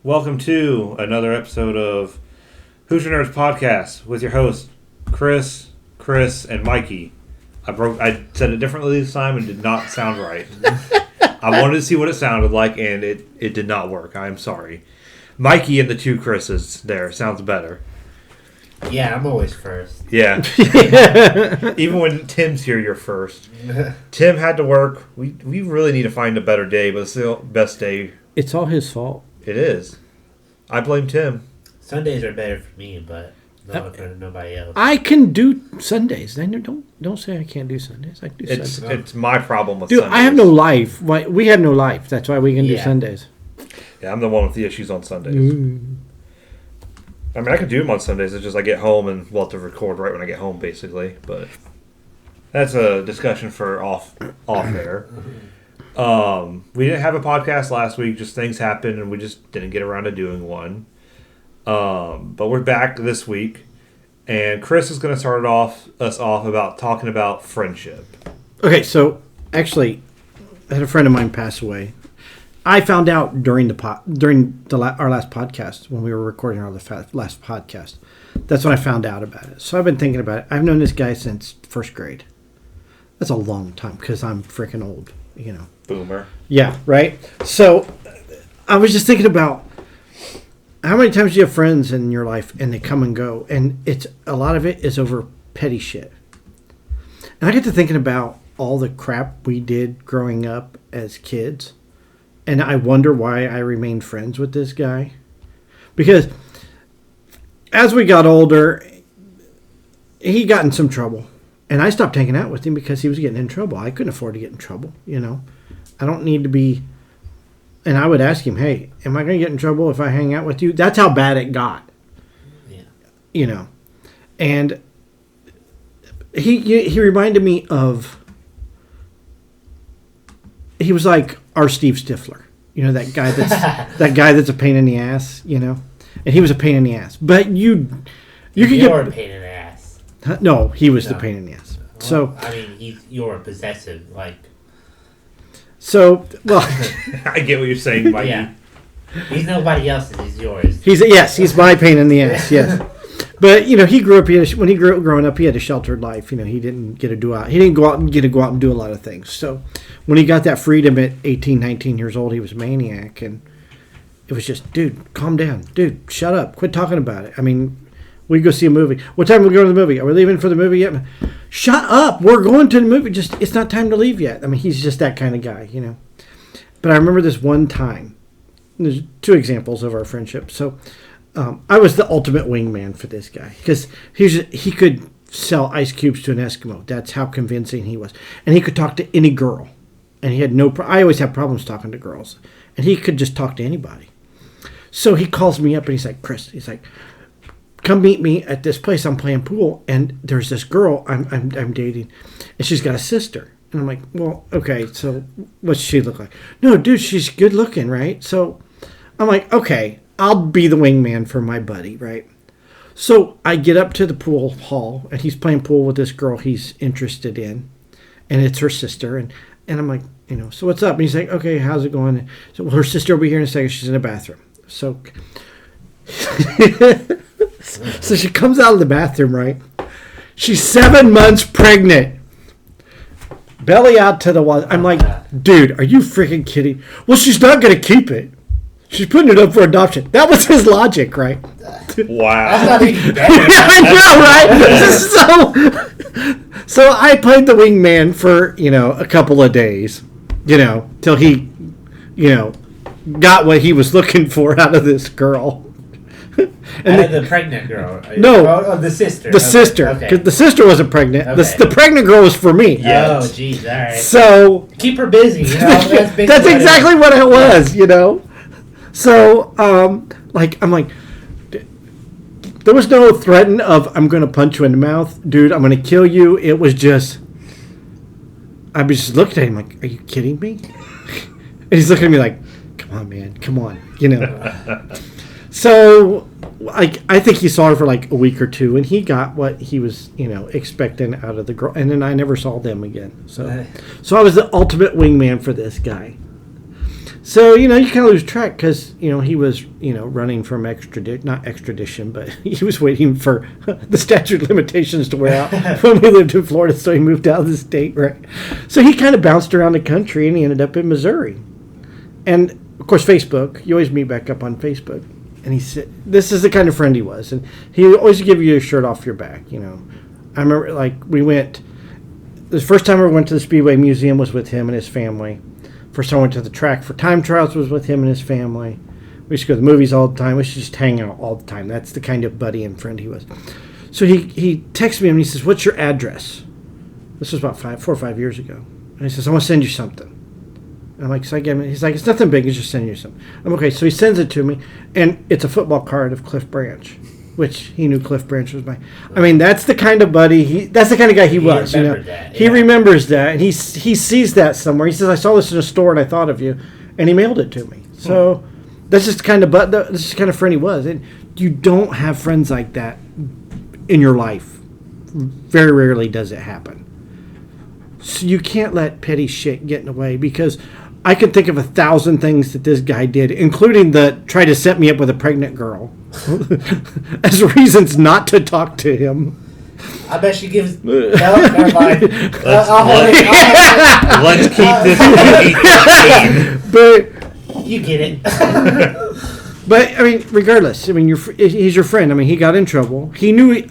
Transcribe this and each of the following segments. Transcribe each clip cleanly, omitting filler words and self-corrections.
Welcome to another episode of Hoosier Nerds Podcast with your hosts, Chris, and Mikey. I said it differently this time and did not sound right. I wanted to see what it sounded like, and it did not work. I'm sorry. Mikey and the two Chris's there sounds better. Yeah, I'm always first. Yeah. Even when Tim's here, you're first. Tim had to work. We really need to find a better day, but it's the best day. It's all his fault. It is. I blame Tim. Sundays are better for me, but not for nobody else. I can do Sundays. Don't say I can't do Sundays. I can do Sundays. It's my problem with Dude, Sundays. I have no life. We have no life. That's why we can do Yeah. Sundays. Yeah, I'm the one with the issues on Sundays. Mm. I mean, I can do them on Sundays. It's just I get home and we'll have to record right when I get home, basically. But that's a discussion for off air. We didn't have a podcast last week. Just things happened, and we just didn't get around to doing one. But we're back this week, and Chris is going to start us off about talking about friendship. Okay, so actually, I had a friend of mine pass away. I found out during our last podcast when we were recording our last podcast. That's when I found out about it. So I've been thinking about it. I've known this guy since first grade. That's a long time because I'm freaking old, you know. Boomer. Yeah, right? So I was just thinking about how many times do you have friends in your life and they come and go, and it's a lot of it is over petty shit. And I get to thinking about all the crap we did growing up as kids, and I wonder why I remained friends with this guy. Because as we got older, he got in some trouble. And I stopped hanging out with him because he was getting in trouble. I couldn't afford to get in trouble, you know. I don't need to be... And I would ask him, hey, am I going to get in trouble if I hang out with you? That's how bad it got. Yeah. You know. And he reminded me of... He was like our Steve Stifler. You know, that guy that's a pain in the ass, you know. And he was a pain in the ass. But you could get... You're a pain in the ass. No, he was the No. pain in the ass. Well, So... I mean, you're possessive, like... So, well... I get what you're saying, Mikey. Yeah. He's nobody else's, he's yours. He's my pain in the ass, yes. But, you know, he grew up, when he grew up growing up, he had a sheltered life. You know, he didn't get to go out. He didn't go out and do a lot of things. So when he got that freedom at 18, 19 years old, he was a maniac. And it was just, dude, calm down. Dude, shut up. Quit talking about it. I mean, we go see a movie. What time are we going to the movie? Are we leaving for the movie yet? Shut up. We're going to the movie. Just, it's not time to leave yet. I mean, he's just that kind of guy, you know. But I remember this one time. There's two examples of our friendship. So I was the ultimate wingman for this guy because he could sell ice cubes to an Eskimo. That's how convincing he was. And he could talk to any girl. And he had I always have problems talking to girls. And he could just talk to anybody. So he calls me up and he's like, Chris, he's like, come meet me at this place. I'm playing pool. And there's this girl I'm dating. And she's got a sister. And I'm like, well, okay, so what's she look like? No, dude, she's good looking, right? So I'm like, okay, I'll be the wingman for my buddy, right? So I get up to the pool hall, and he's playing pool with this girl he's interested in, and it's her sister. And I'm like, you know, so what's up? And he's like, okay, how's it going? So, well, her sister will be here in a second. She's in the bathroom. So, so she comes out of the bathroom, right? She's 7 months pregnant. Belly out to the wall. I'm like, dude, are you freaking kidding? Well, she's not going to keep it. She's putting it up for adoption. That was his logic, right? Wow. That's not even better. I know, right? So I played the wingman for, you know, a couple of days, you know, till he, you know, got what he was looking for out of this girl. And the pregnant girl. No. Oh, the sister. The sister. Okay. Because the sister wasn't pregnant. Okay. The pregnant girl was for me. Yeah. Oh, jeez, all right. So... Keep her busy, you know? That's exactly what it was, you know? So, I'm like, there was no threaten of, I'm going to punch you in the mouth. Dude, I'm going to kill you. It was just, I was just looking at him like, are you kidding me? And he's looking at me like, come on, man, come on, you know? So, I think he saw her for like a week or two, and he got what he was, you know, expecting out of the girl. And then I never saw them again. So I was the ultimate wingman for this guy. So, you kind of lose track because, he was, running from not extradition, but he was waiting for the statute of limitations to wear out when we lived in Florida, so he moved out of the state, right? So he kind of bounced around the country, and he ended up in Missouri. And, of course, Facebook, you always meet back up on Facebook. And he said, this is the kind of friend he was. And he would always give you a shirt off your back, I remember, we went, the first time I went to the Speedway Museum was with him and his family. First time I went to the track for time trials was with him and his family. We used to go to the movies all the time. We used to just hang out all the time. That's the kind of buddy and friend he was. So he texted me and he says, what's your address? This was about 4 or 5 years ago. And he says, I want to send you something. And I'm like, so I gave him, he's like, it's nothing big, he's just sending you something. I'm okay, so he sends it to me, and it's a football card of Cliff Branch, which he knew Cliff Branch was I mean, that's the kind of buddy, that's the kind of guy he was. That, yeah. He remembers that, and he sees that somewhere. He says, I saw this in a store, and I thought of you, and he mailed it to me. So that's just the kind of friend he was. And you don't have friends like that in your life. Very rarely does it happen. So you can't let petty shit get in the way, because I can think of 1,000 things that this guy did, including try to set me up with a pregnant girl as reasons not to talk to him. I bet she gives. No, never mind. Let's keep this clean. But you get it. But I mean, regardless, he's your friend. I mean, he got in trouble. He knew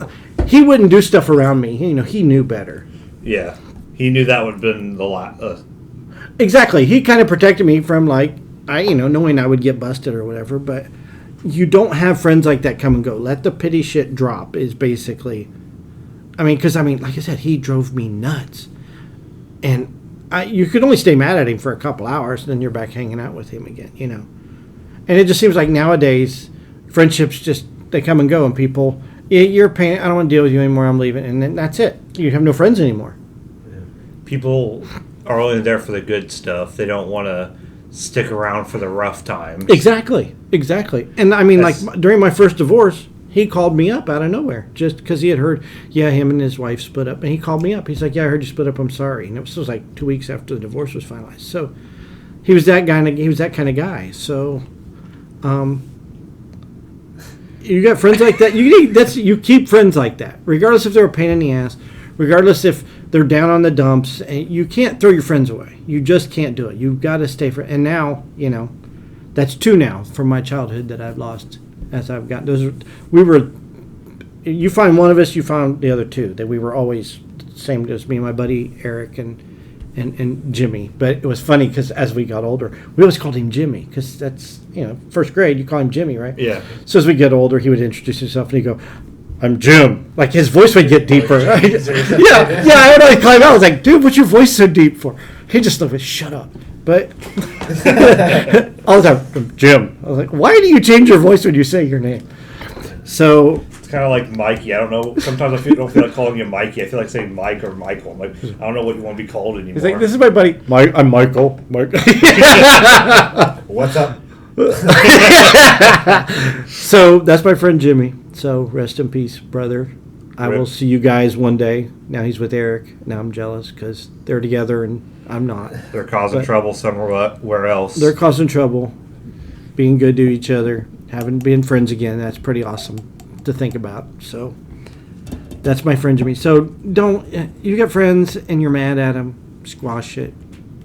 he wouldn't do stuff around me. He knew better. Yeah, he knew that would have been the last. Exactly. He kind of protected me from knowing I would get busted or whatever. But you don't have friends like that come and go. Let the pity shit drop is basically. Like I said, he drove me nuts, and you could only stay mad at him for a couple hours, and then you're back hanging out with him again. And it just seems like nowadays friendships they come and go, and people, you're a pain. I don't want to deal with you anymore. I'm leaving, and then that's it. You have no friends anymore. People are only there for the good stuff. They don't want to stick around for the rough times. Exactly. And during my first divorce, he called me up out of nowhere just because he had heard, him and his wife split up. And he called me up. He's like, I heard you split up. I'm sorry. And it was like 2 weeks after the divorce was finalized. So he was that guy. He was that kind of guy. So you got friends like that. You keep friends like that, regardless if they're a pain in the ass, regardless if they're down on the dumps. And you can't throw your friends away. You just can't do it. You've got to stay for. And now, that's 2 now from my childhood that I've lost as I've gotten. You find one of us, you found the other 2. That we were always the same as me and my buddy Eric and Jimmy. But it was funny because as we got older, we always called him Jimmy because that's, first grade, you call him Jimmy, right? Yeah. So as we get older, he would introduce himself and he'd go, I'm Jim. Like his voice would get deeper. I would always climb out. I was like, dude, what's your voice so deep for? He just looked, shut up. But all the time, I'm Jim. I was like, why do you change your voice when you say your name? So it's kind of like Mikey. I don't know. Sometimes I don't feel like calling you Mikey. I feel like saying Mike or Michael. I'm like, I don't know what you want to be called anymore. He's like, this is my buddy. I'm Michael. What's up? So that's my friend Jimmy. So rest in peace, brother. I will see you guys one day. Now he's with Eric. Now I'm jealous because they're together and I'm not. They're causing trouble somewhere else. They're causing trouble, being good to each other, being friends again. That's pretty awesome to think about. So that's my friend Jimmy. So you got friends and you're mad at them, squash it.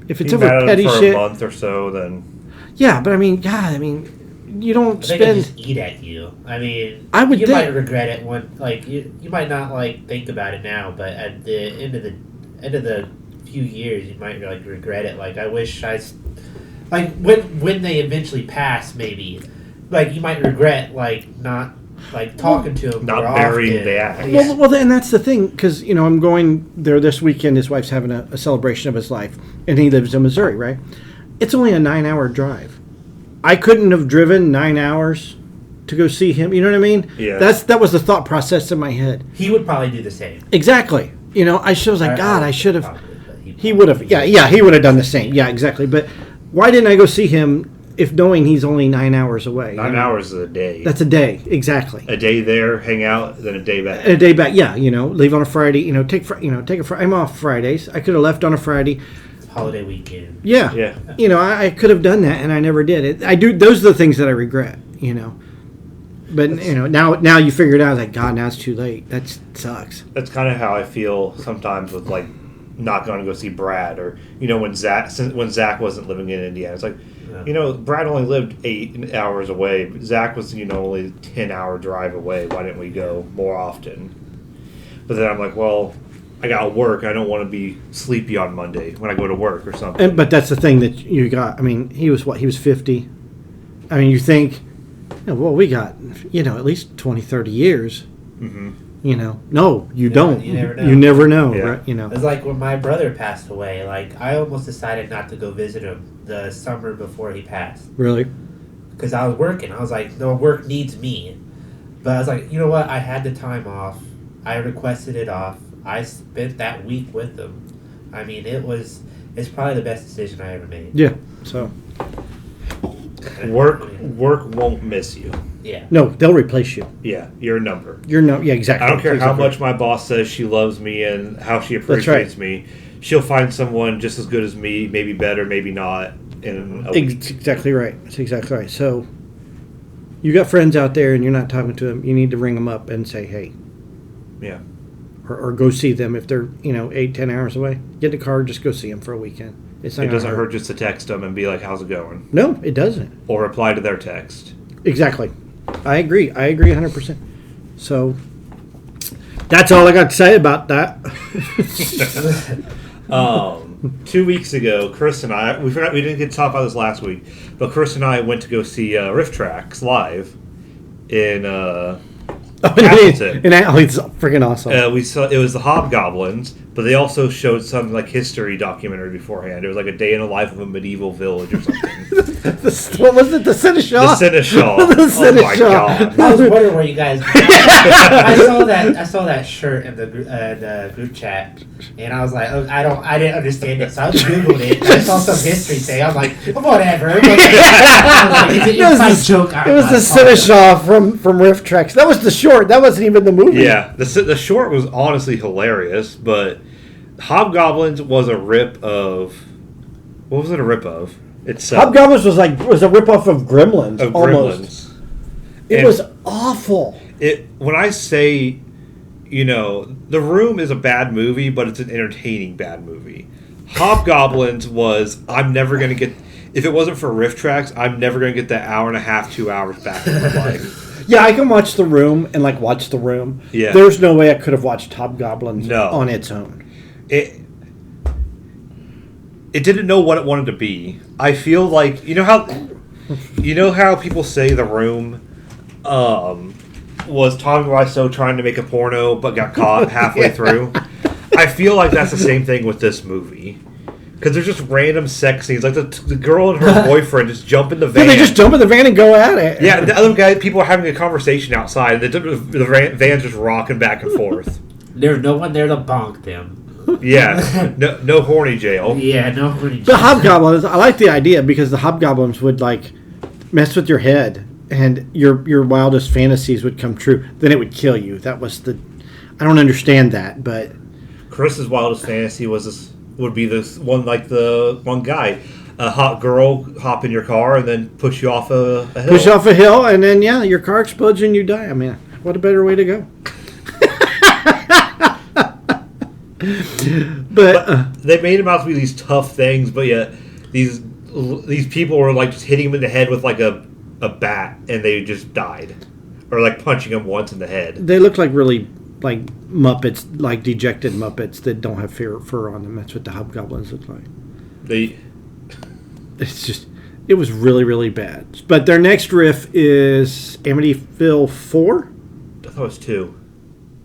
If it's over petty shit for a month or so, then yeah. But you don't They spend. can just eat at you. I would you think. might regret it when, you might not think about it now, but at the end of the few years, you might regret it. I wish when they eventually pass, maybe, you might regret not talking to them, not burying the axe. Yeah. Well, and that's the thing because I'm going there this weekend. His wife's having a celebration of his life, and he lives in Missouri, right? It's only a 9-hour drive. I couldn't have driven 9 hours to go see him. You know what I mean? Yeah. That was the thought process in my head. He would probably do the same. Exactly. I was like, God, I should have. Probably, He would have. Yeah, he would have done the same. Yeah, exactly. But why didn't I go see him if knowing he's only 9 hours away? 9 hours is a day. That's a day. Exactly. A day there, hang out, then a day back. A day back. Yeah, leave on a Friday. I'm off Fridays. I could have left on a Friday. holiday weekend. Yeah. Yeah. You know, I could have done that, and I never did it. I do. Those are the things that I regret. You know. But you know, now you figure it out. Like, God, now it's too late. That sucks. That's kind of how I feel sometimes with like not going to go see Brad, or you know when Zach wasn't living in Indiana. It's like, you know, Brad only lived 8 hours away. But Zach was, you know, only 10-hour drive away. Why didn't we go more often? But then I'm like, well, I got to work. I don't want to be sleepy on Monday when I go to work or something. But that's the thing that you got. I mean, he was 50. I mean, you think, well, we got, you know, at least 20, 30 years. Mm-hmm. You know, no, you don't. You never know. You never know, Yeah. right? You know. It's like when my brother passed away. Like, I almost decided not to go visit him the summer before he passed. Really? Because I was working. I was like, no, work needs me. But I was like, you know what? I had the time off. I requested it off. I spent that week with him. I mean, it's probably the best decision I ever made. Yeah. So, Work won't miss you. Yeah. no, they'll replace you. Yeah, you're a number. You're no, yeah, exactly. I don't care how Exactly. much my boss says she loves me and how she appreciates me. She'll find someone just as good as me, maybe better, maybe not, in a week. Exactly right. That's exactly right. So, you got friends out there and you're not talking to them. You need to ring them up and say, hey, Yeah. or go see them if they're, you know, 8-10 hours away. Get in the car, just go see them for a weekend. It's not It gonna doesn't hurt just to text them and be like, how's it going? No, it doesn't. Or reply to their text. Exactly. I agree 100%. So that's all I got to say about that. 2 weeks ago, Chris and I, we didn't get to talk about this last week, but Chris and I went to go see Riff Tracks live in Appleton. And it's freaking awesome. We saw it was the Hobgoblins, but they also showed some like history documentary beforehand. It was like a day in the life of a medieval village or something. What was it? The Seneschal? The Seneschal. The Oh my Seneschal. god. I was wondering where you guys. I saw that shirt in the group chat, and I was like, oh, I didn't understand it, so I googled it. And I saw some history thing. I was like, whatever. It was the Seneschal from Riff Tracks. That was the short. That wasn't even the movie. Yeah, the short was honestly hilarious, but Hobgoblins was a rip of. What was it a rip of? Itself. Hobgoblins was a ripoff of Gremlins. Of almost. Gremlins. It And was awful. When I say, you know, The Room is a bad movie, but it's an entertaining bad movie. Hobgoblins was, I'm never going to get, if it wasn't for Riff Tracks, I'm never going to get that hour and a half, 2 hours back in my life. Yeah, I can watch The Room and watch The Room. Yeah. There's no way I could have watched Hobgoblins No. on its own. It didn't know what it wanted to be. I feel like, you know how people say The Room was Tommy Wiseau trying to make a porno but got caught halfway through? I feel like that's the same thing with this movie. Because there's just random sex scenes. Like the girl and her boyfriend just jump in the van. Yeah, they just jump in the van and go at it. Yeah, the other guy, people are having a conversation outside. The van's just rocking back and forth. There's no one there to bonk them. Yeah, no horny jail. Yeah, no. The Hobgoblins, I like the idea because the Hobgoblins would mess with your head and your wildest fantasies would come true. Then it would kill you. That was I don't understand that, but Chris's wildest fantasy would be this one, like the one guy, a hot girl hop in your car and then push you off a hill. push off a hill and then your car explodes and you die. I mean, what a better way to go. But they made him out to be these tough things, but yet these people were just hitting him in the head with a bat, and they just died, or punching him once in the head. they look like really Muppets, like dejected Muppets that don't have fur on them. That's what the Hobgoblins look like. It was really, really bad. But their next riff is Amityville 4? I thought it was 2.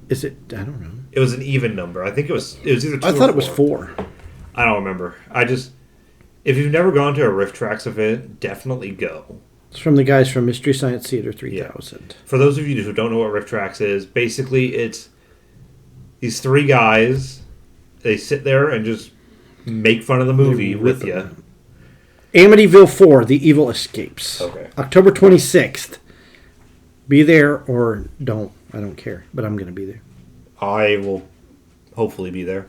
Is it? I don't know. It was an even number. I think it was either 2 I thought or it was 4. I don't remember. If you've never gone to a Riff Tracks event, definitely go. It's from the guys from Mystery Science Theater 3000. For those of you who don't know what Riff Tracks is, basically it's these 3 guys. They sit there and just make fun of the movie with you. Amityville 4, The Evil Escapes. Okay. October 26th. Be there or don't. I don't care. But I'm going to be there. I will hopefully be there.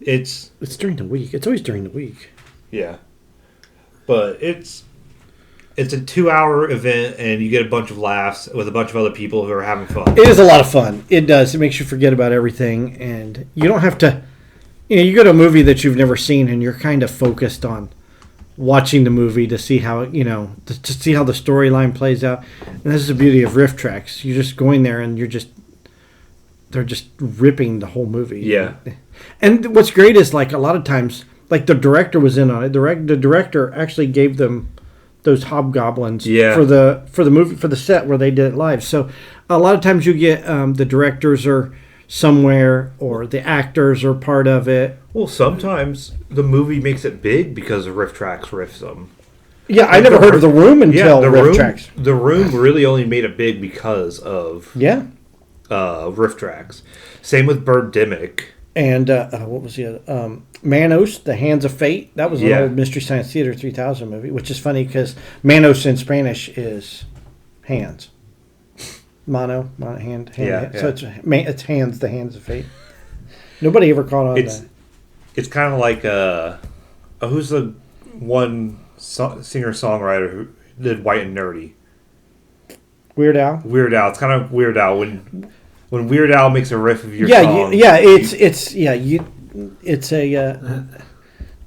It's during the week. It's always during the week. yeah, but it's a 2 hour event, and you get a bunch of laughs with a bunch of other people who are having fun. It is a lot of fun. It does. It makes you forget about everything, and you don't have to. You go to a movie that you've never seen, and you're kind of focused on watching the movie to see how to see how the storyline plays out. And this is the beauty of Riff Tracks. You're just going there, and they're just ripping the whole movie. Yeah. And what's great is like a lot of times, like the director was in on it. The director actually gave them those hobgoblins for the movie, for the set where they did it live. So a lot of times you get the directors are somewhere or the actors are part of it. Well, sometimes the movie makes it big because of Riff Tracks riffs them. Yeah, I never heard of The Room until the Riff room, Tracks. The Room really only made it big because of Riff Tracks. Same with Birdemic. And what was the other? Manos, The Hands of Fate. That was an old Mystery Science Theater 3000 movie, which is funny because Manos in Spanish is hands. Hand. Yeah. So it's hands, The Hands of Fate. Nobody ever caught on that. It's kind of like who's the one singer-songwriter who did White and Nerdy? Weird Al. Weird Al. It's kind of Weird Al when Weird Al makes a riff of your song. It's a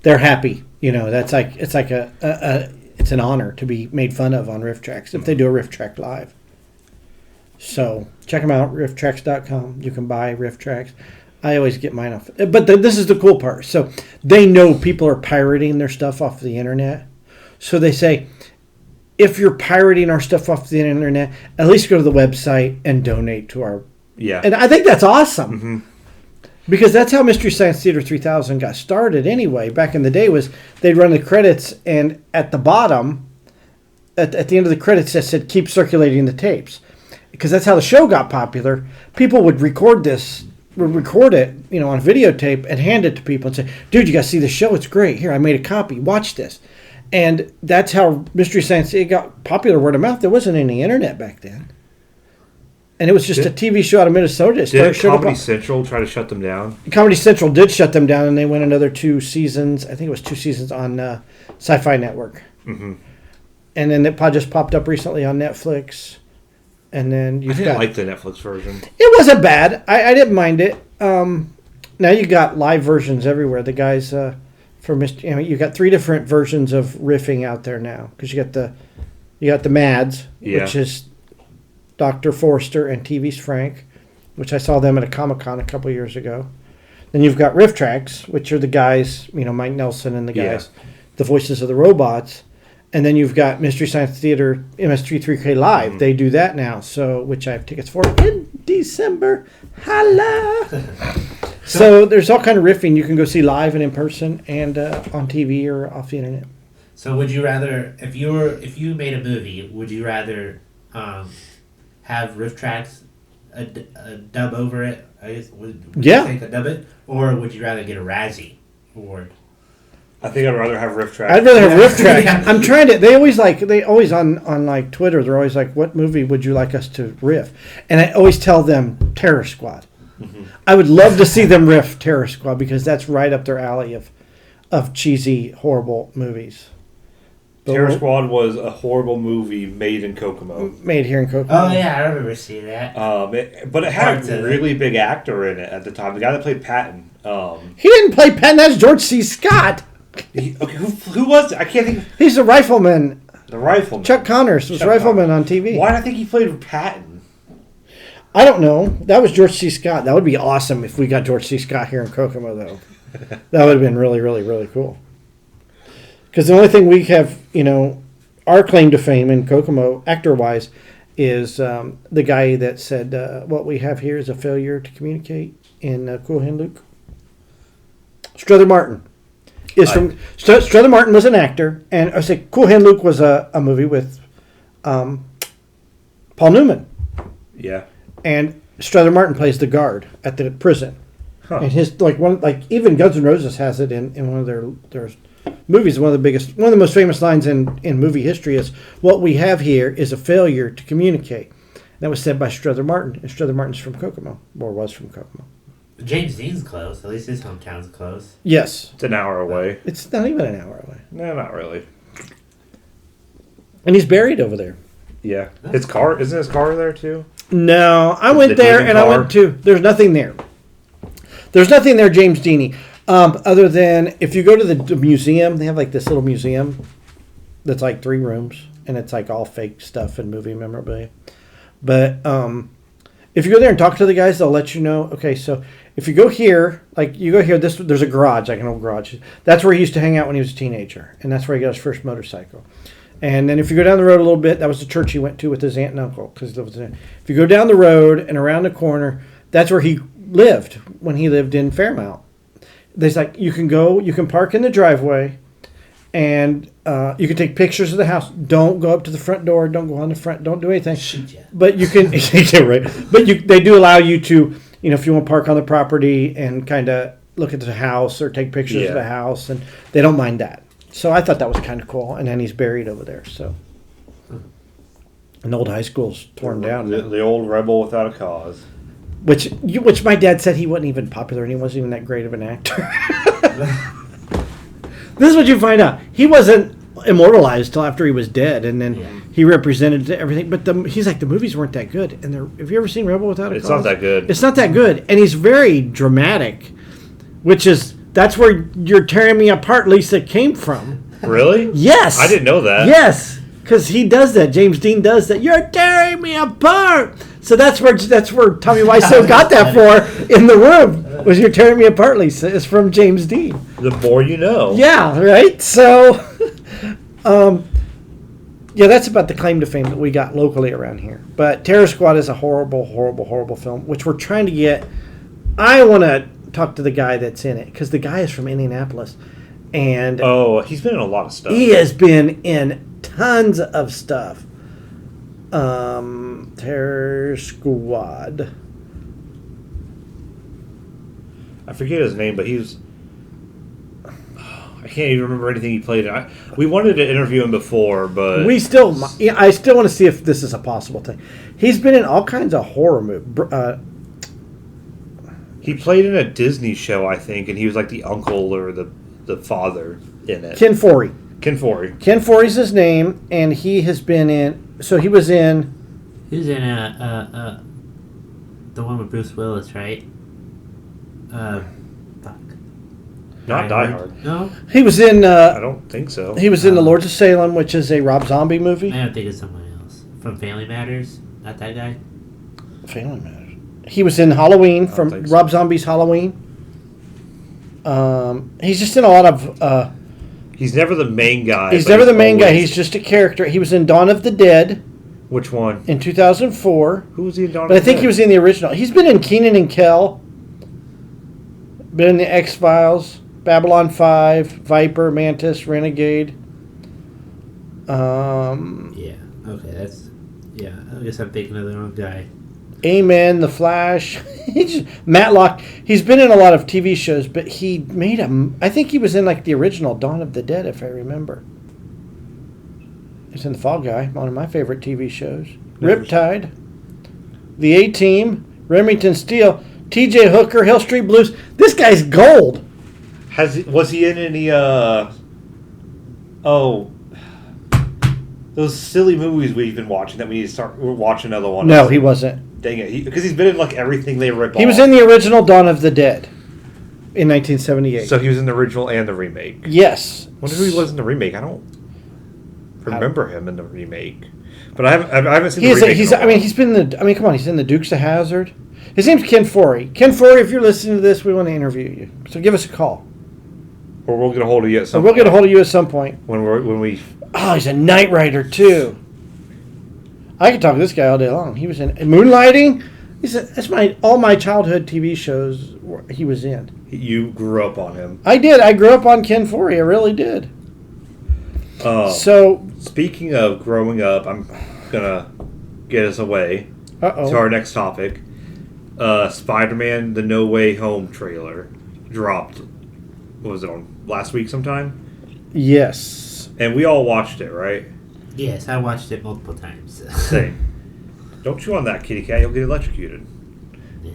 they're happy. That's like it's like it's an honor to be made fun of on Riff Tracks if they do a Riff Track live. So check them out, rifftracks.com. You can buy Riff Tracks. I always get mine off. But this is the cool part. So they know people are pirating their stuff off the internet. So they say, if you're pirating our stuff off the internet, at least go to the website and donate to our... Yeah. And I think that's awesome. Mm-hmm. Because that's how Mystery Science Theater 3000 got started anyway. Back in the day was they'd run the credits, and at the bottom, at the end of the credits, that said, keep circulating the tapes. Because that's how the show got popular. People would record it, on videotape and hand it to people and say, dude, you got to see the show. It's great. Here, I made a copy. Watch this. And that's how Mystery Science, it got popular word of mouth. There wasn't any internet back then. And it was just a TV show out of Minnesota. Did Comedy Central try to shut them down? Comedy Central did shut them down, and they went another 2 seasons. I think it was 2 seasons on Sci-Fi Network. Mm-hmm. And then it just popped up recently on Netflix. And then I didn't like the Netflix version. It wasn't bad. I didn't mind it. Now you got live versions everywhere. The guys from you got 3 different versions of riffing out there now, because you got the Mads, which is Dr. Forster and TV's Frank, which I saw them at a Comic-Con a couple years ago. Then you've got Riff Tracks, which are the guys, Mike Nelson and the guys, the voices of the robots. And then you've got Mystery Science Theater MS33K Live. Mm-hmm. They do that now, which I have tickets for in December. Holla! So there's all kind of riffing you can go see live and in person, and on TV or off the internet. So would you rather, if you made a movie, would you rather have Riff Tracks a dub over it? I guess would you think a dub it, or would you rather get a Razzie Award? I think I'd rather have Riff Tracks. I'd rather have Riff Tracks. Yeah. I'm trying to. They always on like Twitter. They're always like, "What movie would you like us to riff?" And I always tell them Terror Squad. Mm-hmm. I would love to see them riff Terror Squad because that's right up their alley of cheesy, horrible movies. Terror Squad was a horrible movie made in Kokomo. Made here in Kokomo. Oh yeah, I remember seeing that. But it had a really big actor in it at the time. The guy that played Patton. He didn't play Patton. That's George C. Scott. Who was it? I can't think. He's the rifleman. The rifleman. Chuck Connors was rifleman on TV. Why did I think he played Patton? I don't know. That was George C. Scott. That would be awesome if we got George C. Scott here in Kokomo, though. That would have been really, really, really cool. Because the only thing we have, our claim to fame in Kokomo, actor-wise, is the guy that said, what we have here is a failure to communicate in Cool Hand Luke. Strother Martin. Strother Martin was an actor, and I say Cool Hand Luke was a movie with Paul Newman. Yeah. And Strother Martin plays the guard at the prison. Huh. And his even Guns N' Roses has it in one of their movies. One of the most famous lines in movie history is, "What we have here is a failure to communicate." That was said by Strother Martin, and Strother Martin's from Kokomo, or was from Kokomo. James Dean's close. At least his hometown's close. Yes. It's an hour away. It's not even an hour away. No, not really. And he's buried over there. Yeah. His car, isn't his car there too? No, I Is went the there Dean and I car? went to. There's nothing there. There's nothing there, James Deany. Other than if you go to the museum, they have like this little museum that's like 3 rooms, and it's like all fake stuff and movie memorabilia. But if you go there and talk to the guys, they'll let you know. Okay, so if you go here, like you go here, there's a garage, like an old garage. That's where he used to hang out when he was a teenager, and that's where he got his first motorcycle. And then if you go down the road a little bit, that was the church he went to with his aunt and uncle. Because if you go down the road and around the corner, that's where he lived when he lived in Fairmount. There's like you can park in the driveway, and you can take pictures of the house. Don't go up to the front door. Don't go on the front. Don't do anything. Shoot ya. But you can, yeah, right. But they do allow you to, if you want to park on the property and kind of look at the house or take pictures of the house, and they don't mind that. So I thought that was kind of cool. And then he's buried over there. So an old high school's torn down, The old rebel without a cause. which my dad said he wasn't even popular and he wasn't even that great of an actor. This is what you find out. He wasn't immortalized till after he was dead, and then he represented everything. But he's like, the movies weren't that good. And have you ever seen Rebel Without a Cause? It's not that good. It's not that good. And he's very dramatic, that's where You're Tearing Me Apart, Lisa, came from. Really? Yes. I didn't know that. Yes. Because he does that. James Dean does that. You're tearing me apart. So that's where Tommy Wiseau got that for in the room. Was You're Tearing Me Apart, Lisa? It's from James Dean. The more you know. Yeah, right? So, yeah, that's about the claim to fame that we got locally around here. But Terror Squad is a horrible, horrible, horrible film, which we're trying to get. I want to talk to the guy that's in it, because the guy is from Indianapolis. And Oh, he's been in a lot of stuff. he has been in tons of stuff. Terror Squad. I forget his name, but he's... I can't even remember anything he played in. We wanted to interview him before, but... I still want to see if this is a possible thing. He's been in all kinds of horror movies. He played in a Disney show, I think, and he was like the uncle or the father in it. Ken Foree. Ken Foree. Ken Foree's his name, and he has been in... So he was in... He was in the one with Bruce Willis, right? Fuck. Not Die Hard. No? He was in... I don't think so. he was in The Lords of Salem, which is a Rob Zombie movie. I don't think it's someone else. From Family Matters? Not that guy? Family Matters. He was in Halloween, from think so. Rob Zombie's Halloween. He's just in a lot of... He's never the main guy. he's but never the main guy. always- He's just a character. He was in Dawn of the Dead Which one? in 2004. Who was he in Dawn But I of the think Dead? he was in the original. He's been in Kenan and Kel. Been in the X-Files. Babylon 5. Viper. Mantis. Renegade. Yeah. Okay, that's... Yeah, I guess I'm thinking of the wrong guy. Amen, The Flash. Matlock. He's been in a lot of TV shows, but he made I think he was in like the original Dawn of the Dead, if I remember. He's in The Fall Guy, one of my favorite TV shows. Riptide. The A-Team. Remington Steele. T.J. Hooker. Hill Street Blues. This guy's gold. Was he in any, those silly movies we've been watching that we need to start watching another one? No, he wasn't. Dang it. Because he's been in like everything they rip off. He was in the original Dawn of the Dead in 1978. So he was in the original and the remake. Yes. I wonder who he was in the remake. I don't remember him in the remake. But I haven't seen the remake. He's been in the. Come on, he's in the Dukes of Hazzard. His name's Ken Foree. Ken Foree, if you're listening to this, we want to interview you. So give us a call. Or we'll get a hold of you at So some we'll point. get a hold of you at some point. When we... Oh, he's a Knight Rider too. I could talk to this guy all day long. He was in Moonlighting. That's all my childhood TV shows he was in. You grew up on him. I did. I grew up on Ken Foree. I really did. So, speaking of growing up, I'm gonna get us away to our next topic. Spider-Man: The No Way Home trailer dropped. What was it on last week sometime? Yes. And we all watched it, right? Yes, I watched it multiple times. Same. Don't chew on that, kitty cat. You'll get electrocuted.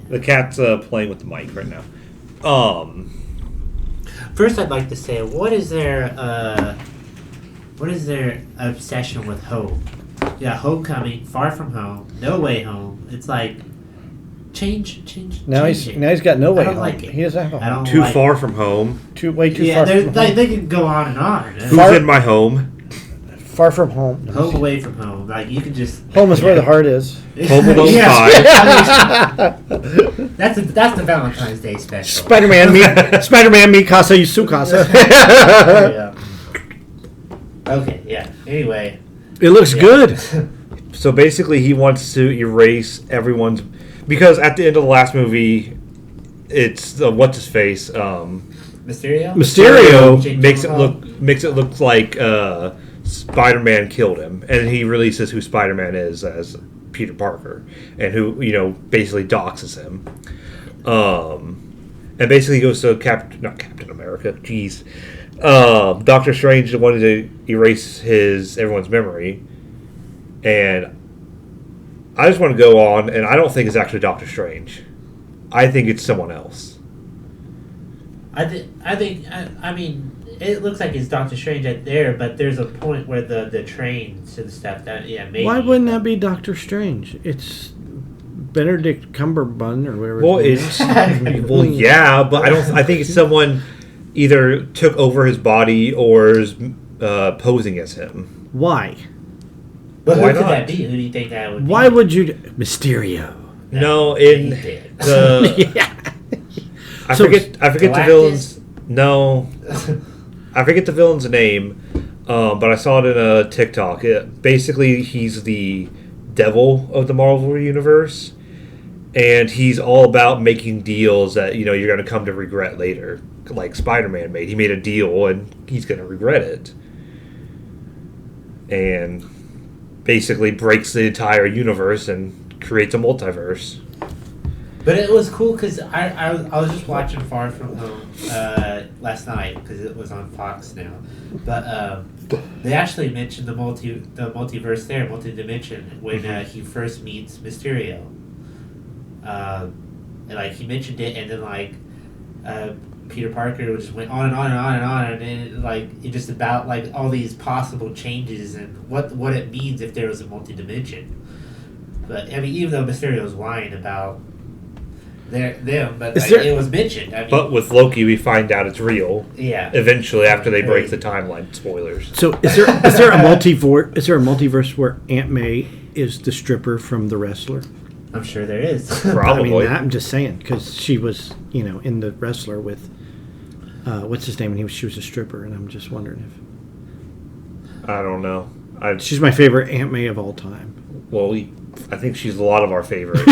The cat's playing with the mic right now. First, I'd like to say, what is their obsession with home? Yeah, Homecoming, Far From Home, No Way Home. It's like change. Now change he's it. got no way I don't home. like it. He doesn't have a I home. don't Too like far from home. Way too Yeah, far from they home. can go on and on. Who's in my home? Far from home. Home away from home. Like you can just Home is where the heart is. Home Alone Yeah. That's the Valentine's Day special. Spider-Man, mi casa y su casa. Yeah. Okay, yeah. Anyway. It looks Yeah. good. So basically, he wants to erase everyone's because at the end of the last movie, it's what's his face. Mysterio? Mysterio Jake makes it Gyllenhaal? look like Spider-Man killed him, and he releases who Spider-Man is as Peter Parker, and who basically doxes him. And basically goes to not Captain America. Jeez, Doctor Strange wanted to erase everyone's memory, and I just want to go on, and I don't think it's actually Doctor Strange. I think it's someone else. I mean, it looks like it's Doctor Strange right there, but there's a point where the trains and stuff maybe. Why wouldn't that be Doctor Strange? It's Benedict Cumberbatch or whatever. Well, his name it's is. well, yeah, but I think it's someone either took over his body or is posing as him. Why? But Why who could not? that be? Who do you think that would be? Why would you? Mysterio. No, He in did. the Yeah. I So- forget the Galactus? villain's no, I forget the villain's name, but I saw it in a TikTok. Basically, he's the devil of the Marvel universe, and he's all about making deals that you're going to come to regret later. Like Spider-Man made, he made a deal and he's going to regret it, and basically breaks the entire universe and creates a multiverse. But it was cool because I was just watching Far From Home last night because it was on Fox now. But they actually mentioned the multiverse there, multi-dimension, when he first meets Mysterio. And, like he mentioned it, and then like Peter Parker just went on and on and on and on, and then like it just about like all these possible changes and what it means if there was a multi-dimension. But I mean, even though Mysterio's lying about them, but like, it was mentioned. I mean, But with Loki, we find out it's real. yeah. Eventually, after they break the timeline. Spoilers. So is there a multiverse? Is there a multiverse where Aunt May is the stripper from The Wrestler? I'm sure there is. Probably. I mean, I'm just saying because she was, in The Wrestler with what's his name, and she was a stripper, and I'm just wondering I don't know. if she's my favorite Aunt May of all time. I think she's a lot of our favorites.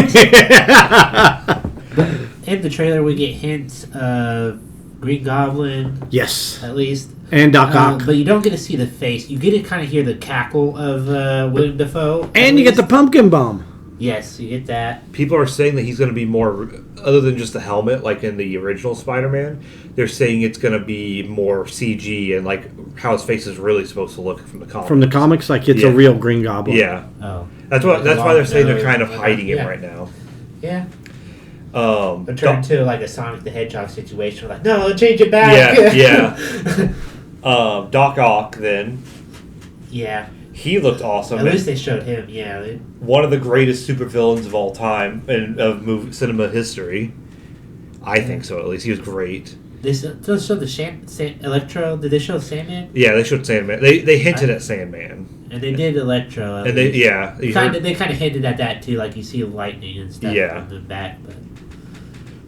In the trailer, we get hints of Green Goblin, Yes, at least. and Doc Ock, But you don't get to see the face. You get to kind of hear the cackle of Willem Dafoe. and you get the pumpkin bomb. Yes, you get that. People are saying that he's going to be more, other than just the helmet, like in the original Spider-Man. They're saying it's going to be more CG and like how his face is really supposed to look from the comics. From the comics, like it's Yeah. a real Green Goblin. Yeah, Oh. that's Like why they're saying they're kind of long hiding nose. him right now. Yeah. But turn Doc- to like a Sonic the Hedgehog situation. Like, no, change it back. Yeah, Doc Ock. Then Yeah. he looked awesome. At least they showed him. Yeah. One of the greatest supervillains of all time and of cinema history. I think so. At least he was great. They showed the Electro. Did they show Sandman? Yeah, they showed Sandman. They hinted at Sandman, And they did Electro. and they you heard- They kind of hinted at that too, like you see lightning and stuff Yeah. from the back. But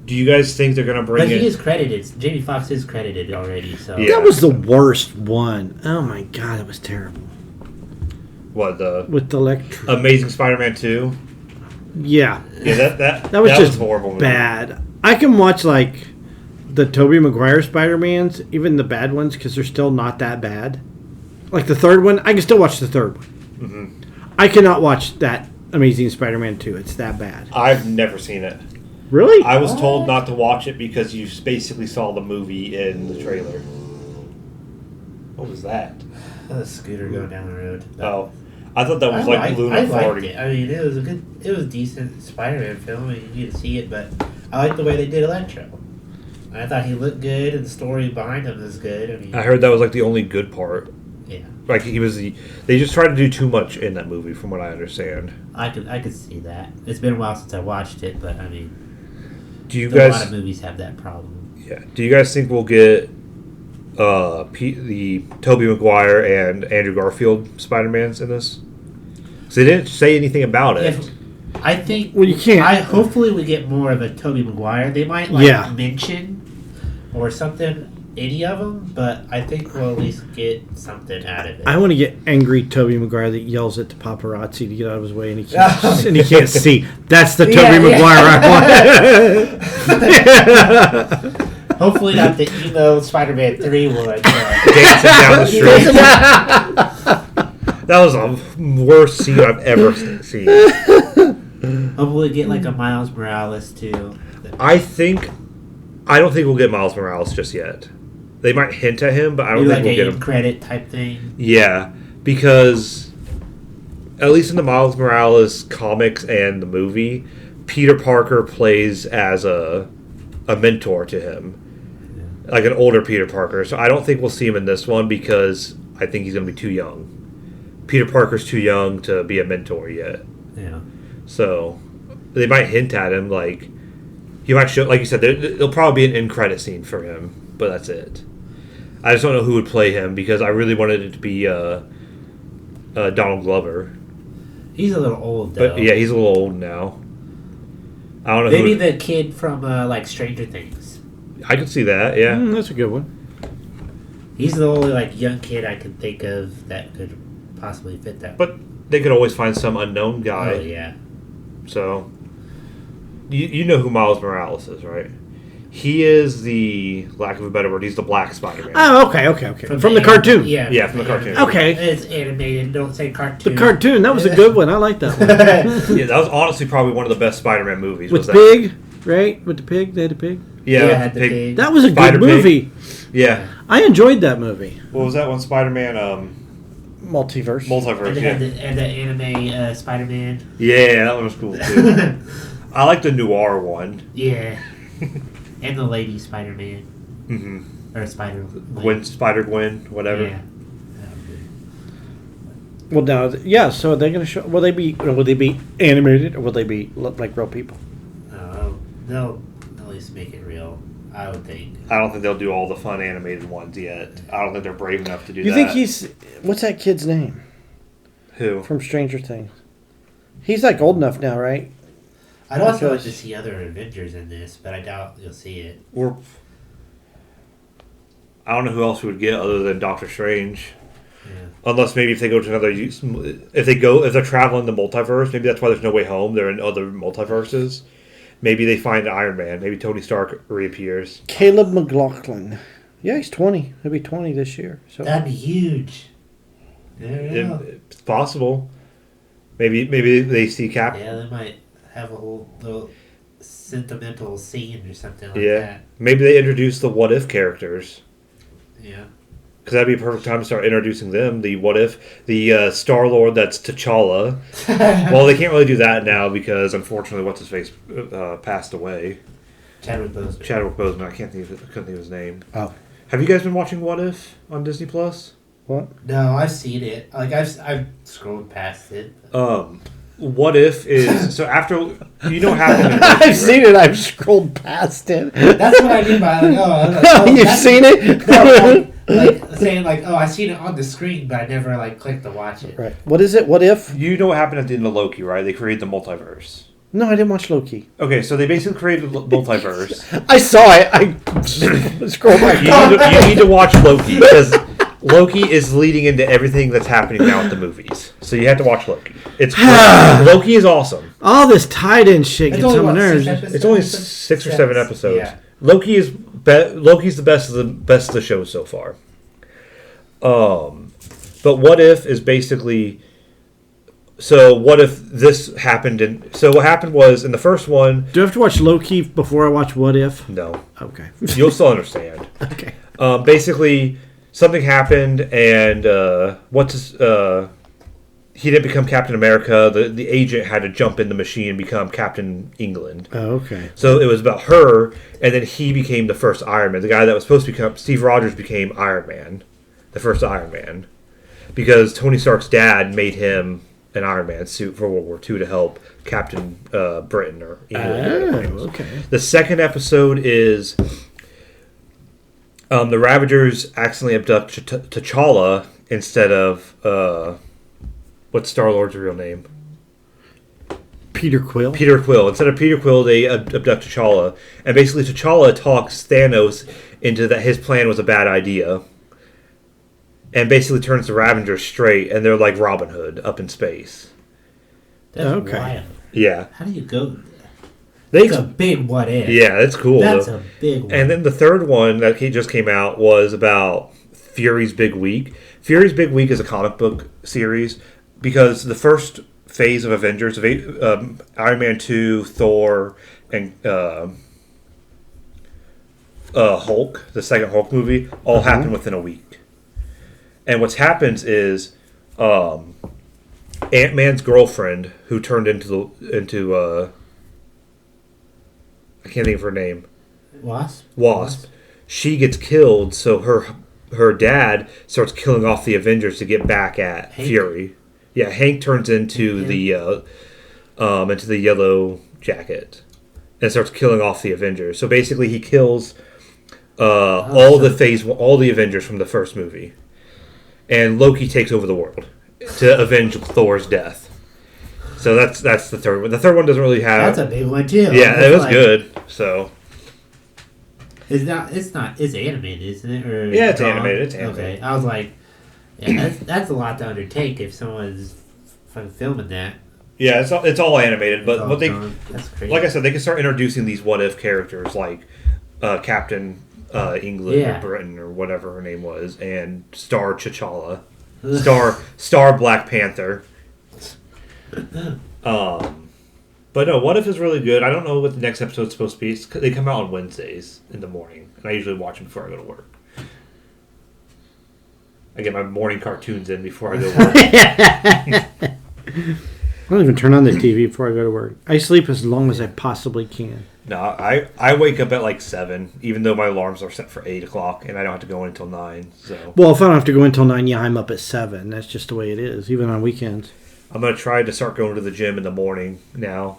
Do you guys think they're gonna bring he it? is credited. Jamie Foxx is credited already. So Yeah. That was the worst one. Oh my god, that was terrible. What, the With the Electro. Amazing Spider-Man 2? Yeah, Yeah, that was just a horrible movie. bad. I can watch like the Tobey Maguire Spider-Mans, even the bad ones, because they're still not that bad. Like the third one, I can still watch the third one. Mm-hmm. I cannot watch that Amazing Spider-Man 2. It's that bad. I've never seen it. Really? I was told not to watch it because you basically saw the movie in the trailer. What was that? a scooter going down the road. Oh, I thought that was like Luna I liked farting. it. I mean, it was a decent Spider-Man film. I mean, you need to see it, but I like the way they did Electro. I thought he looked good, and the story behind him was good. I mean, I heard that was like the only good part. yeah, Like he was the. They just tried to do too much in that movie, from what I understand. I could see that. It's been a while since I watched it, but I mean, Do you a lot guys? of movies have that problem. Yeah. Do you guys think we'll get the Tobey Maguire and Andrew Garfield Spider-Mans in this? So they didn't say anything about it. If, I think. Well, you can't. Hopefully we get more of a Tobey Maguire. They might mention or something any of them, but I think we'll at least get something out of it. I want to get angry Tobey Maguire that yells at the paparazzi to get out of his way and he can't, and he can't see. That's the Tobey Maguire I want. Hopefully not the emo Spider-Man 3 one. Dancing down the street. That was the worst scene I've ever seen. Hopefully get like a Miles Morales too. I don't think we'll get Miles Morales just yet. They might hint at him, but I don't Do think like we'll a get him. credit type thing. Yeah, because at least in the Miles Morales comics and the movie, Peter Parker plays as a mentor to him, like an older Peter Parker. So I don't think we'll see him in this one because I think he's going to be too young. Peter Parker's too young to be a mentor yet. Yeah. So they might hint at him, like he might show, like you said, there'll probably be an end credit scene for him, but that's it. I just don't know who would play him because I really wanted it to be Donald Glover. He's a little old though. But yeah, he's a little old now. I don't know. Maybe who the kid from like Stranger Things. I could see that. Yeah, That's a good one. He's the only like young kid I could think of that could possibly fit that. but they could always find some unknown guy. Oh yeah. So you know who Miles Morales is, right? He is the, lack of a better word, he's the Black Spider-Man. Oh, okay. From the cartoon. Yeah. Yeah, from the cartoon. Okay. It's animated. Don't say cartoon. The cartoon. That was a good one. I like that one. Yeah, that was honestly probably one of the best Spider-Man movies. With was that. Pig, right? With the pig. They had a pig. Yeah, Yeah, had the pig. That was a Spider good Pig. movie. Yeah. I enjoyed that movie. What was that one? Spider-Man Multiverse. Multiverse. And they Yeah. had the anime Spider-Man. Yeah, that one was cool too. I like the noir one. Yeah. And the lady Spider-Man. Mm-hmm. Or Spider... Spider-Gwen, whatever. Yeah. Well, now, yeah. So they're going to show. Will they be animated or will they be like real people? They'll at least make it real, I would think. I don't think they'll do all the fun animated ones yet. I don't think they're brave enough to do You that. think he's what's that kid's name Who? from Stranger Things? He's like old enough now, right? I'd also Okay. like to see other Avengers in this, but I doubt you'll see it. Or I don't know who else we would get other than Doctor Strange. Yeah. Unless maybe if they go to another, if they're traveling the multiverse, maybe that's why there's No Way Home. They're in other multiverses. Maybe they find Iron Man. Maybe Tony Stark reappears. Caleb McLaughlin. Yeah, he's 20. He'll be 20 this year. So That'd be huge. Yeah. It's possible. Maybe they see Cap. Yeah, they might have a whole little sentimental scene or something like Yeah. that. Maybe they introduce the What If characters. Yeah. Because that'd be a perfect time to start introducing them. The What If, the Star-Lord that's T'Challa. Well, they can't really do that now because, unfortunately, what's-his-face passed away. Chadwick Boseman. Chadwick Boseman. I couldn't think of his name. Oh. Have you guys been watching What If on Disney Plus? what? No, I've seen it. Like I've scrolled past it. What If is so after you know what happened. In I've seen it. I've scrolled past it. That's what I mean by like, You've that's- seen it? No, like saying like, oh, I seen it on the screen, but I never like clicked to watch it. Right. What is it? What if? You know what happened at the end of Loki, right? They created the multiverse. No, I didn't watch Loki. Okay, so they basically created the multiverse. I saw it. I scrolled back. You need to watch Loki because Loki is leading into everything that's happening now with the movies. So you have to watch Loki. It's great. Loki is awesome. All this tied-in shit It's gets only on my what, nerves. 6 episodes? It's only 6 or 7 episodes. Yeah. Loki's the best of the show so far. But What If is basically. So what if this happened? So what happened was in the first one. Do I have to watch Loki before I watch What If? No, Okay. you'll still understand. Okay. Basically, something happened, and he didn't become Captain America. The agent had to jump in the machine and become Captain England. Oh, okay. So it was about her, and then he became the first Iron Man. The guy that was supposed to become Steve Rogers became Iron Man, the first Iron Man, because Tony Stark's dad made him an Iron Man suit for World War II to help Captain Britain or England. Oh, okay. The second episode is the Ravagers accidentally abduct T'Challa instead of what's Star-Lord's real name? Peter Quill. Peter Quill. Instead of Peter Quill, they abduct T'Challa, and basically T'Challa talks Thanos into that his plan was a bad idea, and basically turns the Ravagers straight, and they're like Robin Hood up in space. That's Okay. wild. Yeah, How do you go? they. That's a big what if. Yeah, that's cool. That's though. a big one. And then the third one that just came out was about Fury's Big Week. Fury's Big Week is a comic book series because the first phase of Avengers, Iron Man 2, Thor, and Hulk, the second Hulk movie, all happened within a week. And what's happens is Ant-Man's girlfriend, who turned into I can't think of her name. Wasp. She gets killed, so her dad starts killing off the Avengers to get back at Hank? Fury. Yeah, Hank turns into the Yellow Jacket and starts killing off the Avengers. So basically, he kills all the Avengers from the first movie, and Loki takes over the world to avenge Thor's death. So that's the third one. The third one doesn't really have. That's a big one too. Yeah, That's it was like- good. So It's not. It's animated, isn't it? Or Yeah, it's drawn? animated, it's animated. Okay, I was like, yeah, that's a lot to undertake if someone's fucking filming that. yeah, it's all animated. But It's all what they, drawn. That's crazy. like I said, they can start introducing these what if characters like Captain England Yeah. or Britain or whatever her name was, and Star T'Challa, Star Black Panther. But no, What If is really good. I don't know what the next episode's supposed to be. They come out on Wednesdays in the morning, and I usually watch them before I go to work. I get my morning cartoons in before I go to work. I don't even turn on the TV before I go to work. I sleep as long as I possibly can. No, I wake up at like 7, even though my alarms are set for 8 o'clock, and I don't have to go in until 9. So Well, if I don't have to go until 9, yeah, I'm up at 7. That's just the way it is, even on weekends. I'm gonna try to start going to the gym in the morning now.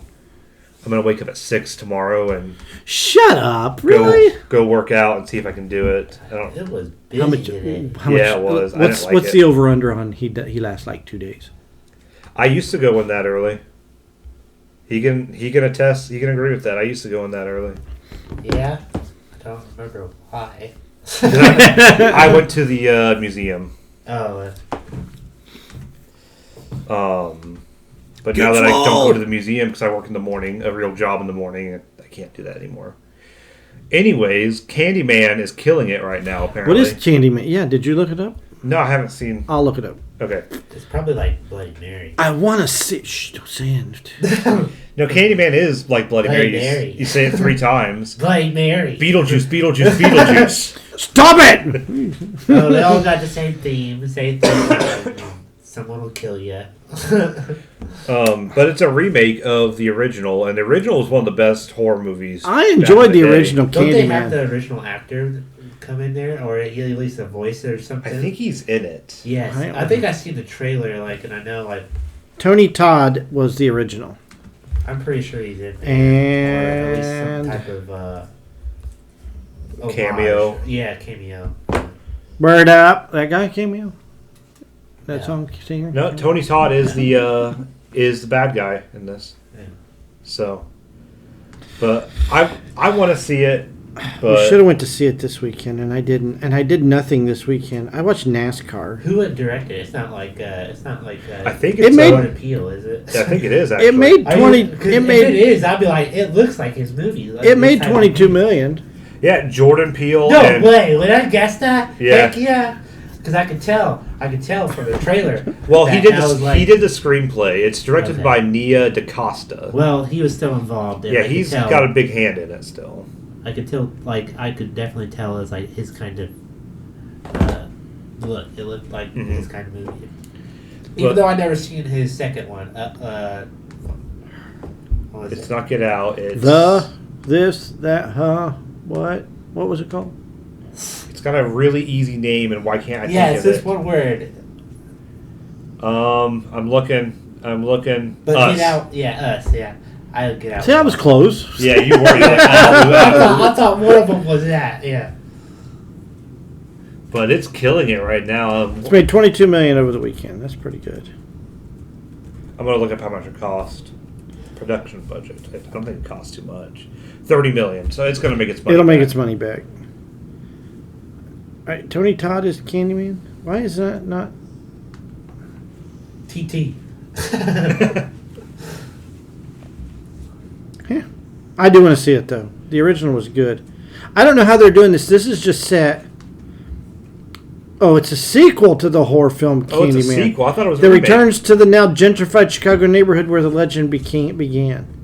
I'm gonna wake up at 6 tomorrow and Shut up! Really? go work out and see if I can do it. I don't. it was busy How much? today. How much? Yeah, it was. I didn't What's like what's it. the over under on he lasts like 2 days? I used to go in that early. He can attest. He can agree with that. I used to go in that early. Yeah, I don't remember why. I went to the museum. Oh, But now that I don't go to the museum because I work in the morning, a real job in the morning, I can't do that anymore. Anyways, Candyman is killing it right now, apparently. What is Candyman? Yeah, did you look it up? No, I haven't seen. I'll look it up. Okay. it's probably like Bloody Mary. I want to see. Shh, don't say it. No, Candyman is like Bloody Bloody Mary. Mary. You say it 3 times. Bloody Mary. Beetlejuice, Beetlejuice, Beetlejuice. Stop it! Oh, they all got the same theme. Same thing. Someone will kill you. But it's a remake of the original, and the original is one of the best horror movies. I back enjoyed in the day. original Don't they have Candyman. the original actor come in there, or at least a voice or I something? think he's in it. Yes, I think I seen the trailer. Like, and I know, like, Tony Todd was the original. I'm pretty sure he's in there, or at least And some type of homage. Cameo. Yeah, cameo. Word Up, that guy cameo. That Yeah. song singer. No, Tony Todd is the bad guy in this. Yeah. So, but I want to see it. We But should have went to see it this weekend, and I didn't. And I did nothing this weekend. I watched NASCAR. Who would direct it? It's not like I think It it's. made- Jordan Peele, is it? I think it is actually. It made Are you- 20. 'cause It if made. it is, I'd be like, it looks like his movie. Like, It made this type of 22 movie. million. Yeah, Jordan Peele. No and, way! Would I guess that? Yeah. Heck yeah! Because I could tell. I could tell from the trailer. Well, he that did I was the like- he did the screenplay. It's directed Okay. by Nia DaCosta. Well, he was still involved. And Yeah, I could he's tell, got a big hand in it still. I could tell. Like, I could definitely tell as like his kind of look. It looked like Mhm. his kind of movie. Even But- though I never seen his second one. What was It's it? not Get Out. It's This, that, what? What was it called? It's got a really easy name, and why can't I Yeah, think it's of just it? one word. I'm looking. But Us. Get Out, yeah, Us, yeah. I'll Get Out. See, I was close. Yeah, you were. You're like, I thought one of them was that, yeah. but it's killing it right now. It's made $22 million over the weekend. That's pretty good. I'm gonna look up how much it cost. Production budget. I don't think it costs too much. $30 million. So it's gonna make its money. It'll make back. its money back. All right, Tony Todd is Candyman. Why is that not? TT. Yeah, I do want to see it though. The original was good. I don't know how they're doing this. This is just set. Oh, it's a sequel to the horror film Candyman. Oh, it's a sequel. I thought it was a The remake. returns to the now gentrified Chicago neighborhood where the legend began.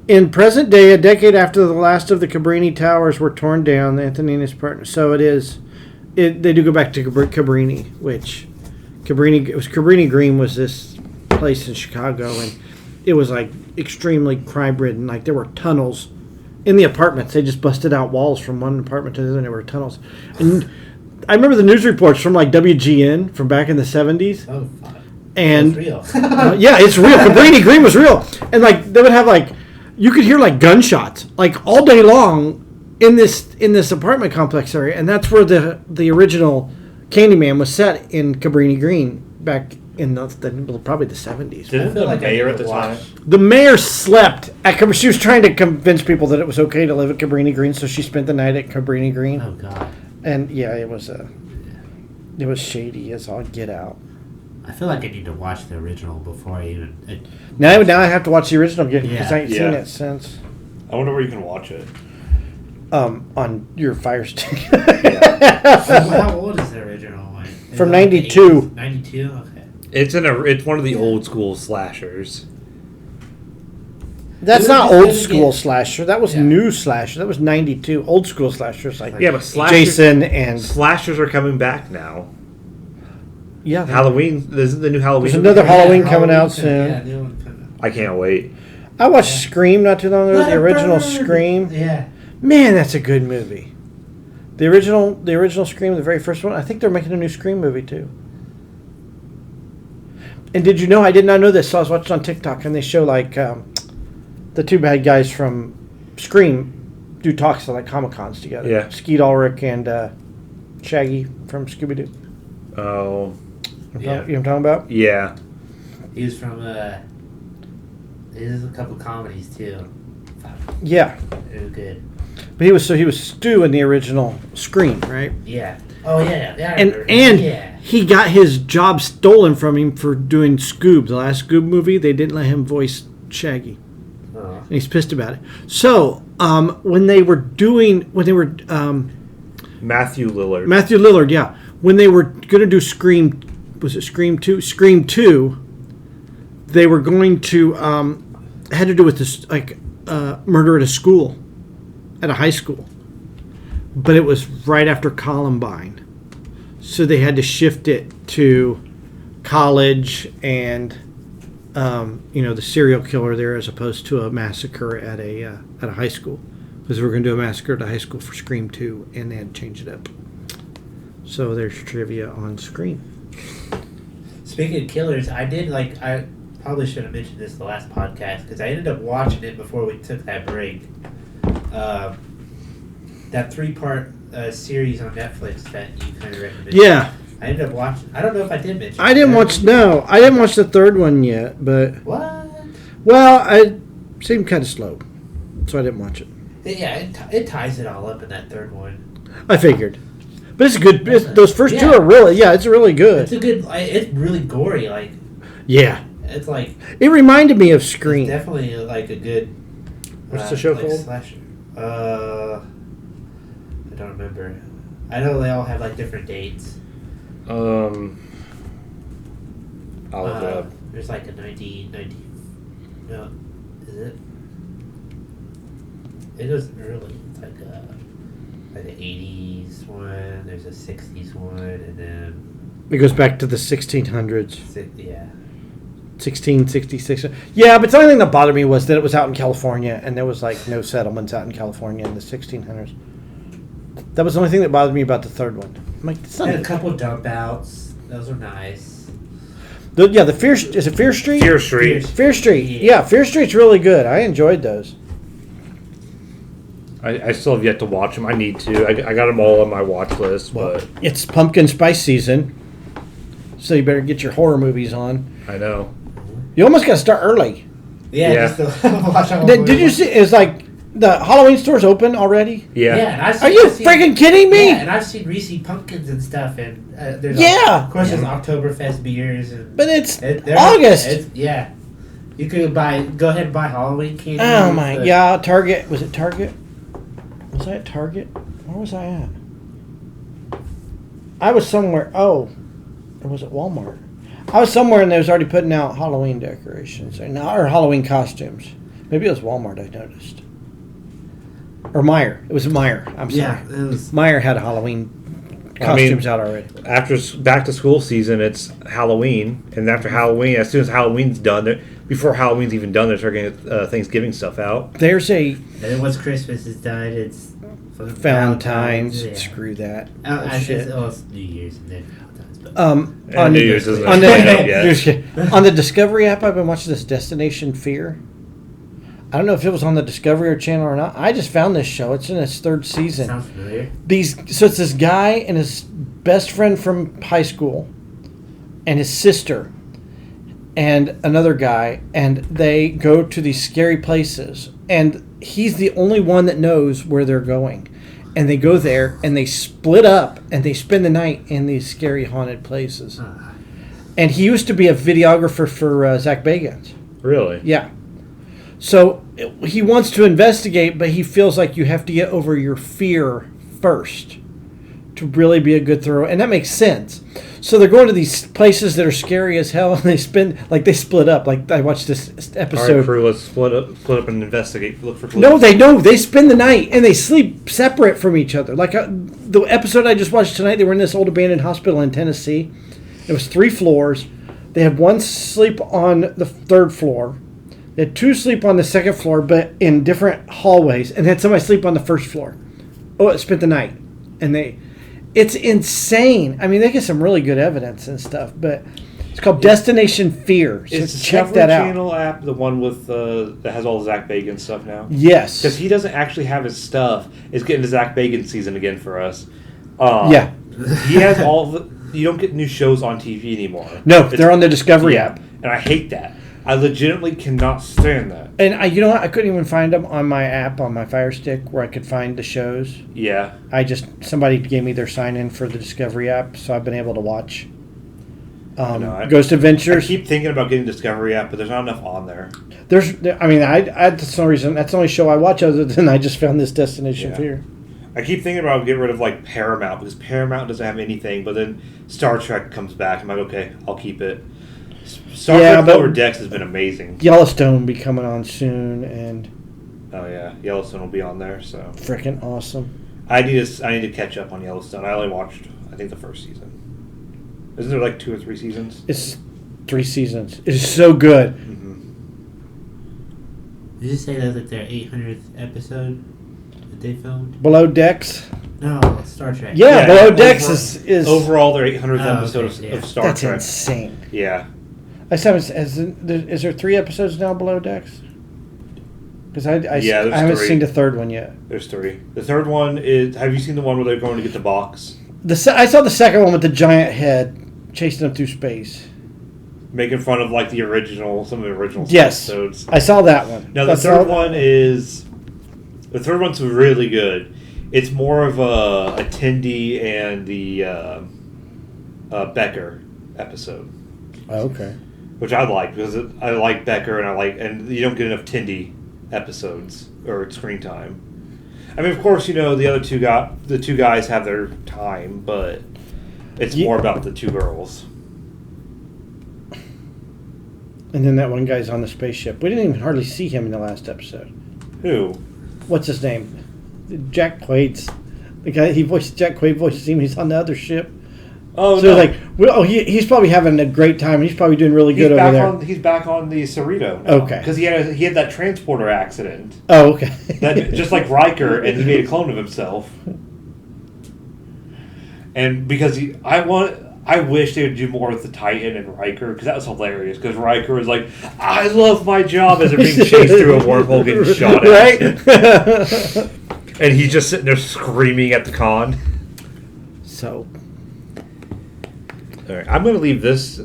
In present day, a decade after the last of the Cabrini Towers were torn down, Anthony and his partner. So it is. They do go back to Cabrini, which Cabrini Green was this place in Chicago, and it was like extremely crime ridden. Like there were tunnels in the apartments. They just busted out walls from one apartment to the other, and there were tunnels. And I remember the news reports from like WGN from back in the 70s. Oh, fuck. And It's real. yeah, it's real. Cabrini Green was real, and like they would have like you could hear like gunshots like all day long in this apartment complex area, and that's where the original Candyman was set in Cabrini Green back in probably the 70s. Didn't I feel the like I mayor need at to the watch. time? The mayor slept at she was trying to convince people that it was okay to live at Cabrini Green, so she spent the night at Cabrini Green. Oh, God. And yeah, it was shady as all get out. I feel like I need to watch the original before I even... Now I have to watch the original again because I ain't seen Yeah. it since. I wonder where you can watch it. On your Fire Stick. How old is the original one? Is From it like the 92. 80s? 92? Okay. It's one of the old school slashers. That's It not was old just school gonna get- slasher. That was Yeah. new slasher. That was 92. Old school slashers like Yeah, but slashers, Jason and slashers are coming back now. yeah. Halloween. There's the new Halloween. There's another Halloween Yeah, coming out Yeah, soon. new one coming out. I can't wait. I watched Scream not too long ago. Let The it original burn! Scream. Yeah. Man, that's a good movie. The original Scream, the very first one. I think they're making a new Scream movie too. And did you know? I did not know this. So I was watching on TikTok, and they show like the two bad guys from Scream do talks at like Comic Cons together. Yeah. Skeet Ulrich and Shaggy from Scooby Doo. Oh, Yeah. You know what I'm talking about? yeah. He was from, he was a couple comedies, too. Fuck, Yeah, it was good. but he was Stu in the original Scream, right? Yeah. Oh, yeah. Yeah, I And remember. and Yeah. he got his job stolen from him for doing Scoob, the last Scoob movie. They didn't let him voice Shaggy, Oh. and he's pissed about it. So when they were Matthew Lillard. Matthew Lillard, yeah, when they were gonna do Scream, was it Scream 2? Scream 2. They were going to it had to do with this like murder at a school, at a high school, but it was right after Columbine, so they had to shift it to college and the serial killer there as opposed to a massacre at a high school, because we were going to do a massacre at a high school for Scream 2, and they had to change it up. So there's trivia on Scream. Speaking of killers, I probably should have mentioned this the last podcast because I ended up watching it before we took that break. That 3-part series on Netflix that you kind of recommended. Yeah, I ended up watching. I don't know if I did mention. I didn't watch. No, I didn't watch the third one yet. But What? it seemed kind of slow, so I didn't watch it. Yeah, it ties it all up in that third one. I figured, but it's good. Those first two Yeah. are really, it's really It's good. a good. It's really gory. Like Yeah, it's like it reminded me of it's Scream. definitely like a good. What's the show like called? Slasher. I don't remember. I know they all have like different dates. I'll look it up. There's like a 1990. No, is it? It was early. It's like an 80s one. There's a 60s one, and then It goes back to the 1600s. Yeah. 1666. Yeah, but the only thing that bothered me was that it was out in California, and there was like no settlements out in California in the 1600s. That was the only thing that bothered me about the third one. I'm like, it's not And a couple dump outs. Those are nice. the Fear is it Fear Street? Fear Street. Fear Street. Yeah, Fear Street's really good. I enjoyed those. I still have yet to watch them. I need to. I got them all on my watch list, but It's pumpkin spice season, so you better get your horror movies on. I know. You almost got to start early. Yeah. Yeah. Just to watch all Did you see? It's like the Halloween store's open already. Yeah. Yeah. And I've Are you I've seen- freaking kidding me? Yeah, and I've seen Reese pumpkins and stuff, and there's Yeah. of course there's Oktoberfest beers, and But it's they're- August. Yeah, you could go ahead and buy Halloween candy. Oh my! but- Yeah, Target. Was it Target? Was I at Target? Where was I at? I was somewhere. Oh, or was it Walmart? I was somewhere and they was already putting out Halloween decorations or Halloween costumes. Maybe it was Walmart. I noticed. Or Meijer. It was Meijer. I'm sorry. Yeah, it was. Meijer had Halloween costumes out already. After back to school season, it's Halloween, and after Halloween, as soon as Halloween's done, before Halloween's even done, they're starting to get Thanksgiving stuff out. There's a And then once Christmas is done, it's fucking Valentine's. Yeah. Screw that. It's New Year's and then Valentine's. But And New Year's isn't on quite out yet. on the Discovery app, I've been watching this Destination Fear. I don't know if it was on the Discovery channel or not. I just found this show. It's in its third season. sounds familiar. So it's this guy and his best friend from high school, and his sister, and another guy, and they go to these scary places, and he's the only one that knows where they're going, and they go there and they split up and they spend the night in these scary haunted places. And he used to be a videographer for Zach Bagans. Really? Yeah. So he wants to investigate, but he feels like you have to get over your fear first to really be a good thrower, and that makes sense. So they're going to these places that are scary as hell, and they split up. Like I watched this All right, episode. crew, let's split up and investigate. Look for clues. No, they spend the night and they sleep separate from each other. Like the episode I just watched tonight, they were in this old abandoned hospital in Tennessee. It was 3 floors. They had one sleep on the 3rd floor. They had 2 sleep on the 2nd floor, but in different hallways, and had somebody sleep on the 1st floor. Oh, it spent the night, and it's insane. I mean, they get some really good evidence and stuff, but it's called Destination Fear. So Is the check Discovery that out. Channel app the one with that has all the Zach Bagans stuff now? Yes. Because he doesn't actually have his stuff. It's getting to Zach Bagans season again for us. Yeah. He has all the. You don't get new shows on TV anymore. No, they're on the Discovery app. And I hate that. I legitimately cannot stand that. And you know what? I couldn't even find them on my app on my Fire Stick where I could find the shows. Yeah. Somebody gave me their sign in for the Discovery app, so I've been able to watch Ghost I Adventures. keep thinking about getting Discovery app, but there's not enough on there. That's the only reason. That's the only show I watch other than I just found this Destination Yeah. Fear. I keep thinking about getting rid of like Paramount because Paramount doesn't have anything, but then Star Trek comes back. I'm like, okay, I'll keep it. Star Trek but Lower Decks has been amazing. Yellowstone will be coming on soon, and Oh yeah, Yellowstone will be on there. So freaking awesome. I need to catch up on Yellowstone. I only watched I think the first season. Isn't there like 2 or 3 seasons? It's 3 seasons. It's so good. Did you say that was like their 800th episode that they filmed? Below Decks. No, Star Trek. Yeah, Below Decks is overall their 800th Oh, episode okay, yeah. of Star that's Trek. insane. Yeah. I said, is there 3 episodes now Below Decks? Because I Yeah, there's haven't 3. seen the 3rd one yet. There's 3. The 3rd one is. Have you seen the one where they're going to get the box? I saw the 2nd one with the giant head chasing them through space. Making fun of like some of the original Yes, episodes. I saw that one. Now the third one's really good. It's more of a Tindy and the Becker episode, Okay. which I like because I like Becker and you don't get enough Tindy episodes or screen time. I mean, of course, the 2 guys have their time, but it's more about the 2 girls. And then that one guy's on the spaceship. We didn't even hardly see him in the last episode. Who? What's his name? Jack Quaid's. The guy he voiced Jack Quaid voices him. He's on the other ship. Oh, So no. like, well, he's probably having a great time. He's probably doing really good over there. He's back on the Cerrito now. Okay. Because he had that transporter accident. Oh, okay. That, just like Riker, and he made a clone of himself. And because I wish they would do more with the Titan and Riker, because that was hilarious. Because Riker was like, "I love my job," as they're being chased through a wormhole, getting shot at, Right? And he's just sitting there screaming at the con. So, All right, I'm going to leave this.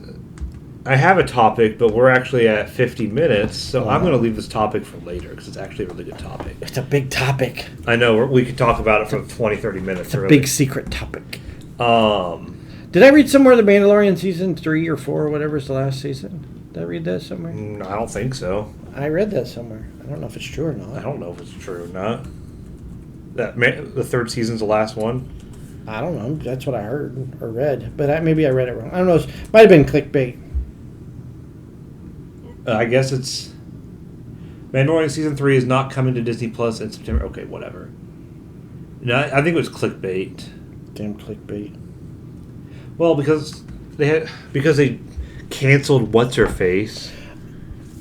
I have a topic, but we're actually at 50 minutes, so I'm going to leave this topic for later because it's actually a really good topic. it's a big topic. I know we could talk about it for 20, 30 minutes. It's a really. big secret topic. Did Did I read somewhere The Mandalorian season 3 or 4 or whatever is the last season? Did I read that somewhere? I don't think so. I read that somewhere. I don't know if it's true or I not. don't know if it's true or not. The third season's the last one. I don't know. That's what I heard or read, but maybe I read it wrong. I don't know. It might have been clickbait. I guess it's Mandalorian season 3 is not coming to Disney Plus in September. Okay, whatever. No, I think it was clickbait. Damn clickbait. Well, because they canceled what's her face,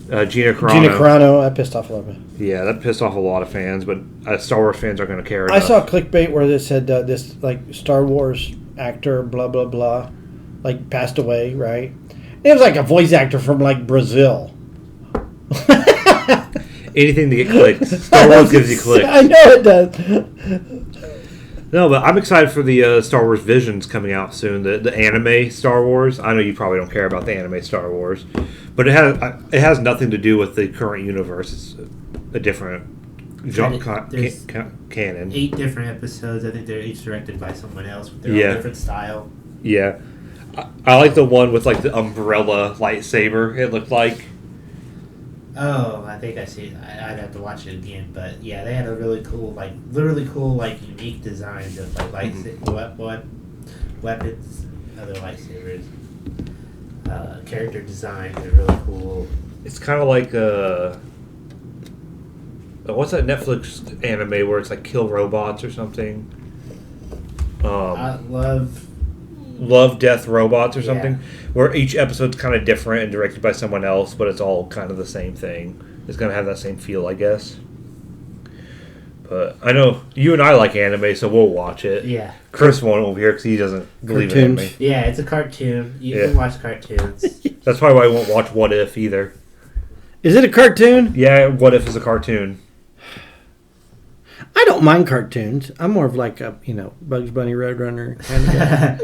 Gina Carano. Gina Carano, that pissed off a lot of people. Yeah, that pissed off a lot of fans, but Star Wars fans aren't going to care. I enough. saw clickbait where it said this like Star Wars actor, blah blah blah, like passed away, right? It was like a voice actor from like Brazil. anything to get clicks. Star Wars gives you clicks. I know it does. No, but I'm excited for the Star Wars Visions coming out soon. The anime Star Wars. I know you probably don't care about the anime Star Wars, but it has nothing to do with the current universe. It's a different There's canon. 8 different episodes. I think they're each directed by someone else with their own different style. Yeah, I like the one with like the umbrella lightsaber. It looked like. Oh, I think I see. I'd have to watch it again, but yeah, they had a really cool, unique designs of like weapons, other lightsabers. Character designs are really cool. It's kind of like what's that Netflix anime where it's like Kill Robots or something? I Love, Death, Robots or something, Yeah. where each episode's kind of different and directed by someone else, but it's all kind of the same thing. It's going to have that same feel, I guess. But I know you and I like anime, so we'll watch it. Yeah. Chris won't over here because he doesn't believe in Cartoons. anime. Yeah, it's a cartoon. You Yeah. can watch cartoons. That's probably why I won't watch What If either. Is it a cartoon? Yeah, What If is a cartoon. I don't mind cartoons. I'm more of like a Bugs Bunny, Roadrunner kind of guy.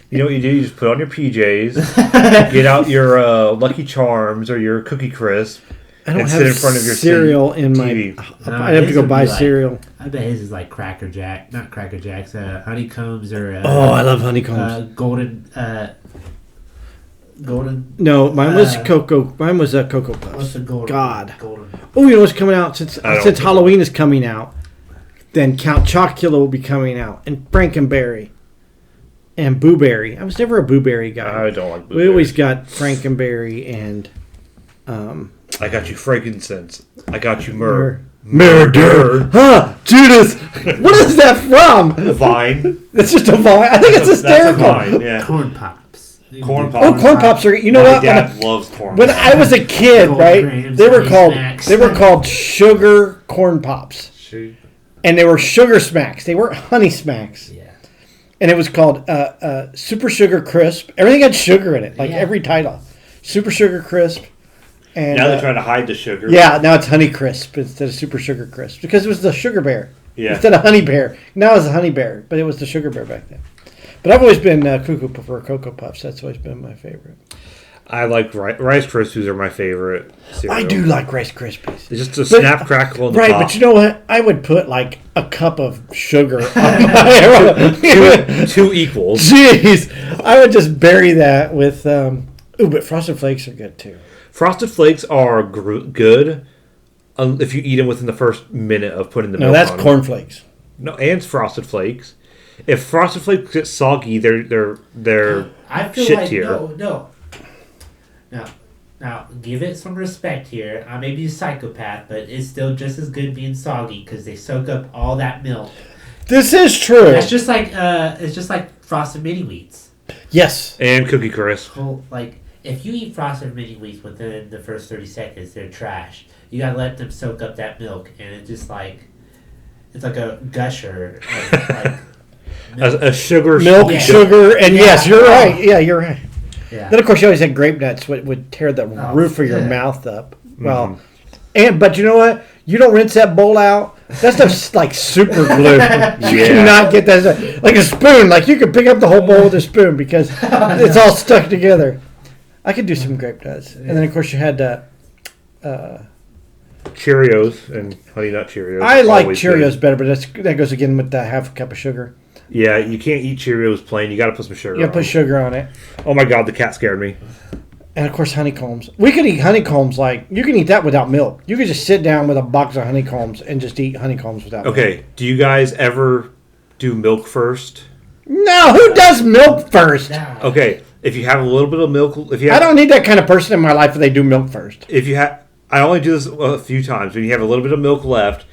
You know what you do? You just put on your PJs, get out your Lucky Charms or your Cookie Crisp, I don't and have sit in front of your cereal in TV. my. I'd have to go buy cereal. I bet his is like Cracker Jack, not Cracker Jacks, honeycombs or Oh, I love honeycombs. golden. No, mine was Cocoa. Mine was Cocoa What's Puffs. the golden? God. Golden. Oh, you know what's coming out since I don't think Halloween is coming out? Then Count Chocula will be coming out, and Frankenberry, and Boo Berry. I was never a Boo Berry guy. I don't like. We always got Frankenberry and I got you frankincense. I got you myrrh. Murder. Huh, Judas. What is that from? Vine. That's just a vine. I think it's That's a hysterical. vine. Yeah. Corn Pops. Corn Oh, Pops. corn pops are. You know My what? dad loves corn. When Pops. I was a kid, Gold right? grams, They were honey called. smacks. They were called sugar corn pops, and they were sugar smacks. They weren't honey smacks. Yeah. And it was called Super Sugar Crisp. Everything had sugar in it, like Yeah. every title. Super Sugar Crisp. And Now they're trying to hide the sugar. yeah, now it's Honey Crisp instead of Super Sugar Crisp because it was the Sugar Bear Yeah. instead of Honey Bear. Now it's a Honey Bear, but it was the Sugar Bear back then. But I've always been cuckoo for Cocoa Puffs. That's always been my favorite. I like Rice Krispies are my favorite cereal. I do like Rice Krispies. It's just a snap crackle in the Right, top. but you know what? I would put like a cup of sugar on my... two equals. Jeez. I would just bury that with... but Frosted Flakes are good too. Frosted Flakes are good if you eat them within the first minute of putting the No, milk that's on. Corn Flakes. No, and Frosted Flakes. If Frosted Flakes get soggy, they're I feel shit like tier. no. Now, give it some respect here. I may be a psychopath, but it's still just as good being soggy because they soak up all that milk. This is true. It's just like Frosted Mini Wheats. Yes. And Cookie Crisp. Well, like, if you eat Frosted Mini Wheats within the first 30 seconds, they're trash. You gotta let them soak up that milk, and it's just like, it's like a gusher. Like A sugar Milk, Yeah. sugar, and Yeah. yes, you're right. Yeah, you're right. yeah. Then of course you always had grape nuts, which would tear the Oh, roof of your yeah. mouth up. Well, but you know what? You don't rinse that bowl out. That stuff's like super glue. You cannot get that stuff. Like a spoon. Like you could pick up the whole bowl with a spoon because it's all stuck together. I could do some grape nuts, and then of course you had Cheerios and Honey Nut Cheerios. I like Always Cheerios good. better, but that goes again with the half a cup of sugar. Yeah, you can't eat Cheerios plain. You got to put some sugar. You gotta put on. sugar on it. Oh my god, the cat scared me. And of course, honeycombs. We could eat honeycombs like you can eat that without milk. You could just sit down with a box of honeycombs and just eat honeycombs without milk. Okay, do you guys ever do milk first? No, who does milk first? Nah. Okay, if you have a little bit of milk, if you I have, don't need that kind of person in my life if they do milk first. if you have, I only do this a few times. When you have a little bit of milk left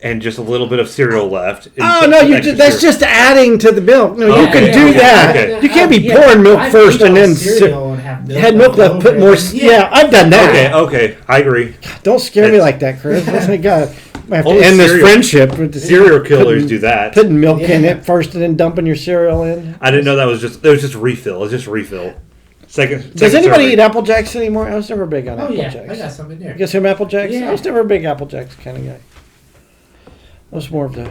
and just a little bit of cereal left. and Oh put no, some you extra that's cereal. just adding to the milk. No, you Okay, can do okay, that. okay. You can't be Yeah, pouring milk I've first eaten and then cereal and have milk had milk left. over Put it. more. Yeah, I've done that. Okay, I agree. Don't scare me like that, Chris. Oh my God, I have to Only end this cereal- friendship with the Serial killers putting- do that. Putting milk in Yeah. it first and then dumping your cereal in. I didn't know that was just refill. It's just refill. Second. Does second anybody serving. eat Apple Jacks anymore? I was never big on Oh Apple yeah, Jacks. I got some in there. You got some Apple Jacks? Yeah. I was never a big Apple Jacks kind of guy. I was more of the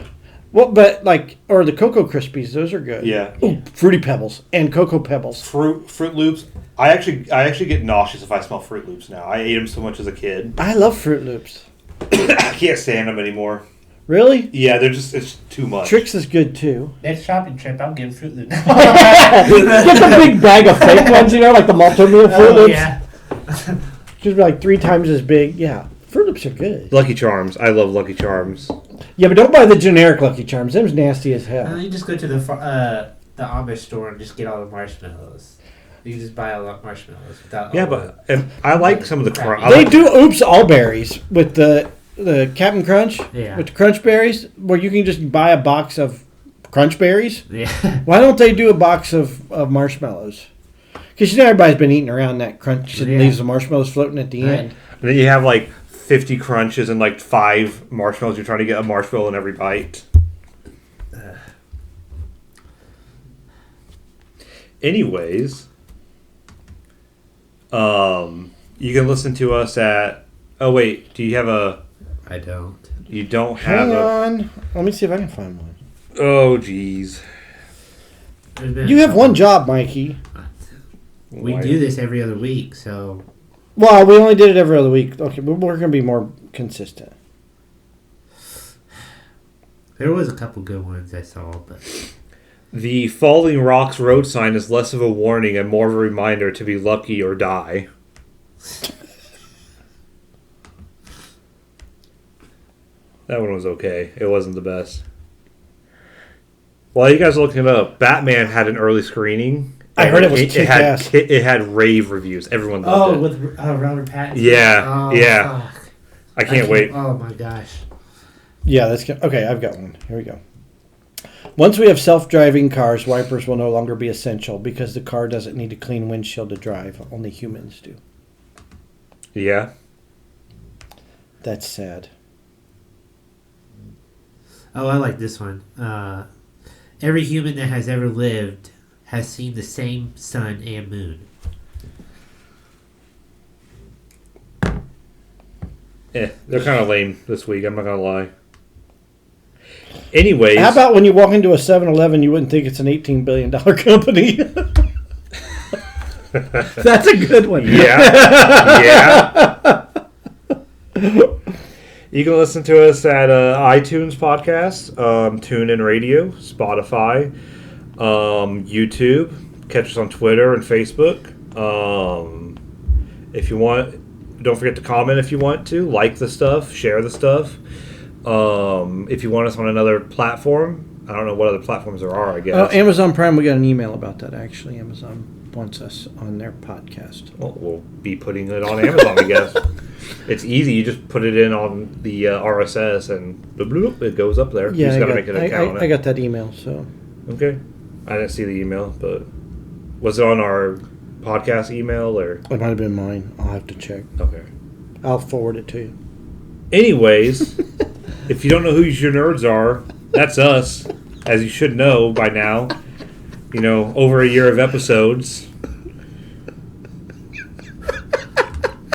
but like or the Cocoa Krispies. Those are good. Yeah. Ooh, Fruity Pebbles and Cocoa Pebbles. Fruit Loops. I actually get nauseous if I smell Fruit Loops now. I ate them so much as a kid. I love Fruit Loops. I can't stand them anymore. Really? Yeah, it's too much. Trix is good too. Next shopping trip, I'll get Fruit Loops. Get the big bag of fake ones, like the multi-meal Fruit Oh Loops. yeah. Just like 3 times as big. Yeah, Fruit Loops are good. Lucky Charms. I love Lucky Charms. Yeah, but don't buy the generic Lucky Charms. Them's nasty as hell. You just go to the Amish store and just get all the marshmallows. You can just buy all the marshmallows without. Yeah, all but and I like some of the Crap. I They like- do Oops All Berries with the Captain Crunch. Yeah. With the Crunch Berries, where you can just buy a box of Crunch Berries. the- Yeah. Why don't they do a box of marshmallows? Because everybody's been eating around that crunch and Yeah. leaves the marshmallows floating at the Right. end. And then you have like 50 crunches and like 5 marshmallows. You're trying to get a marshmallow in every bite. Anyways, you can listen to us at. Oh wait, do you have a? I don't. You don't have Hang a. on. Let me see if I can find one. Oh jeez. You have one job, Mikey. We Why- do this every other week, so Well, we only did it every other week. Okay, but we're going to be more consistent. there was a couple good ones I saw, but The Falling Rocks road sign is less of a warning and more of a reminder to be lucky or die. That one was okay. It wasn't the best. While you guys are looking it up, Batman had an early screening. I heard it was had kick-ass. it had rave reviews. Everyone loved it. with Robert Pattinson. Yeah, Oh, yeah. fuck. I can't wait. Oh my gosh. Yeah, that's good. Okay, I've got one. Here we go. Once we have self-driving cars, wipers will no longer be essential because the car doesn't need a clean windshield to drive. Only humans do. Yeah. That's sad. Oh, I like this one. Every human that has ever lived has seen the same sun and moon. They're kind of lame this week. I'm not gonna lie. Anyways, How about when you walk into a 7-Eleven, you wouldn't think it's an $18 billion company? That's a good one. yeah, yeah. You can listen to us at iTunes podcast, TuneIn Radio, Spotify, YouTube. Catch us on Twitter and Facebook. If you want, don't forget to comment if you want to. Like the stuff, share the stuff. If you want us on another platform, I don't know what other platforms there are, I guess. Oh, Amazon Prime, we got an email about that, actually. Amazon wants us on their podcast. Well, we'll be putting it on Amazon, I guess. It's easy. You just put it in on the RSS and bloop, bloop, it goes up there. You just got to make an account. I got that email, so. Okay. I didn't see the email, but was it on our podcast email or? It might have been mine. I'll have to check. Okay. I'll forward it to you. Anyways, if you don't know who your nerds are, that's us, as you should know by now. You know, over a year of episodes.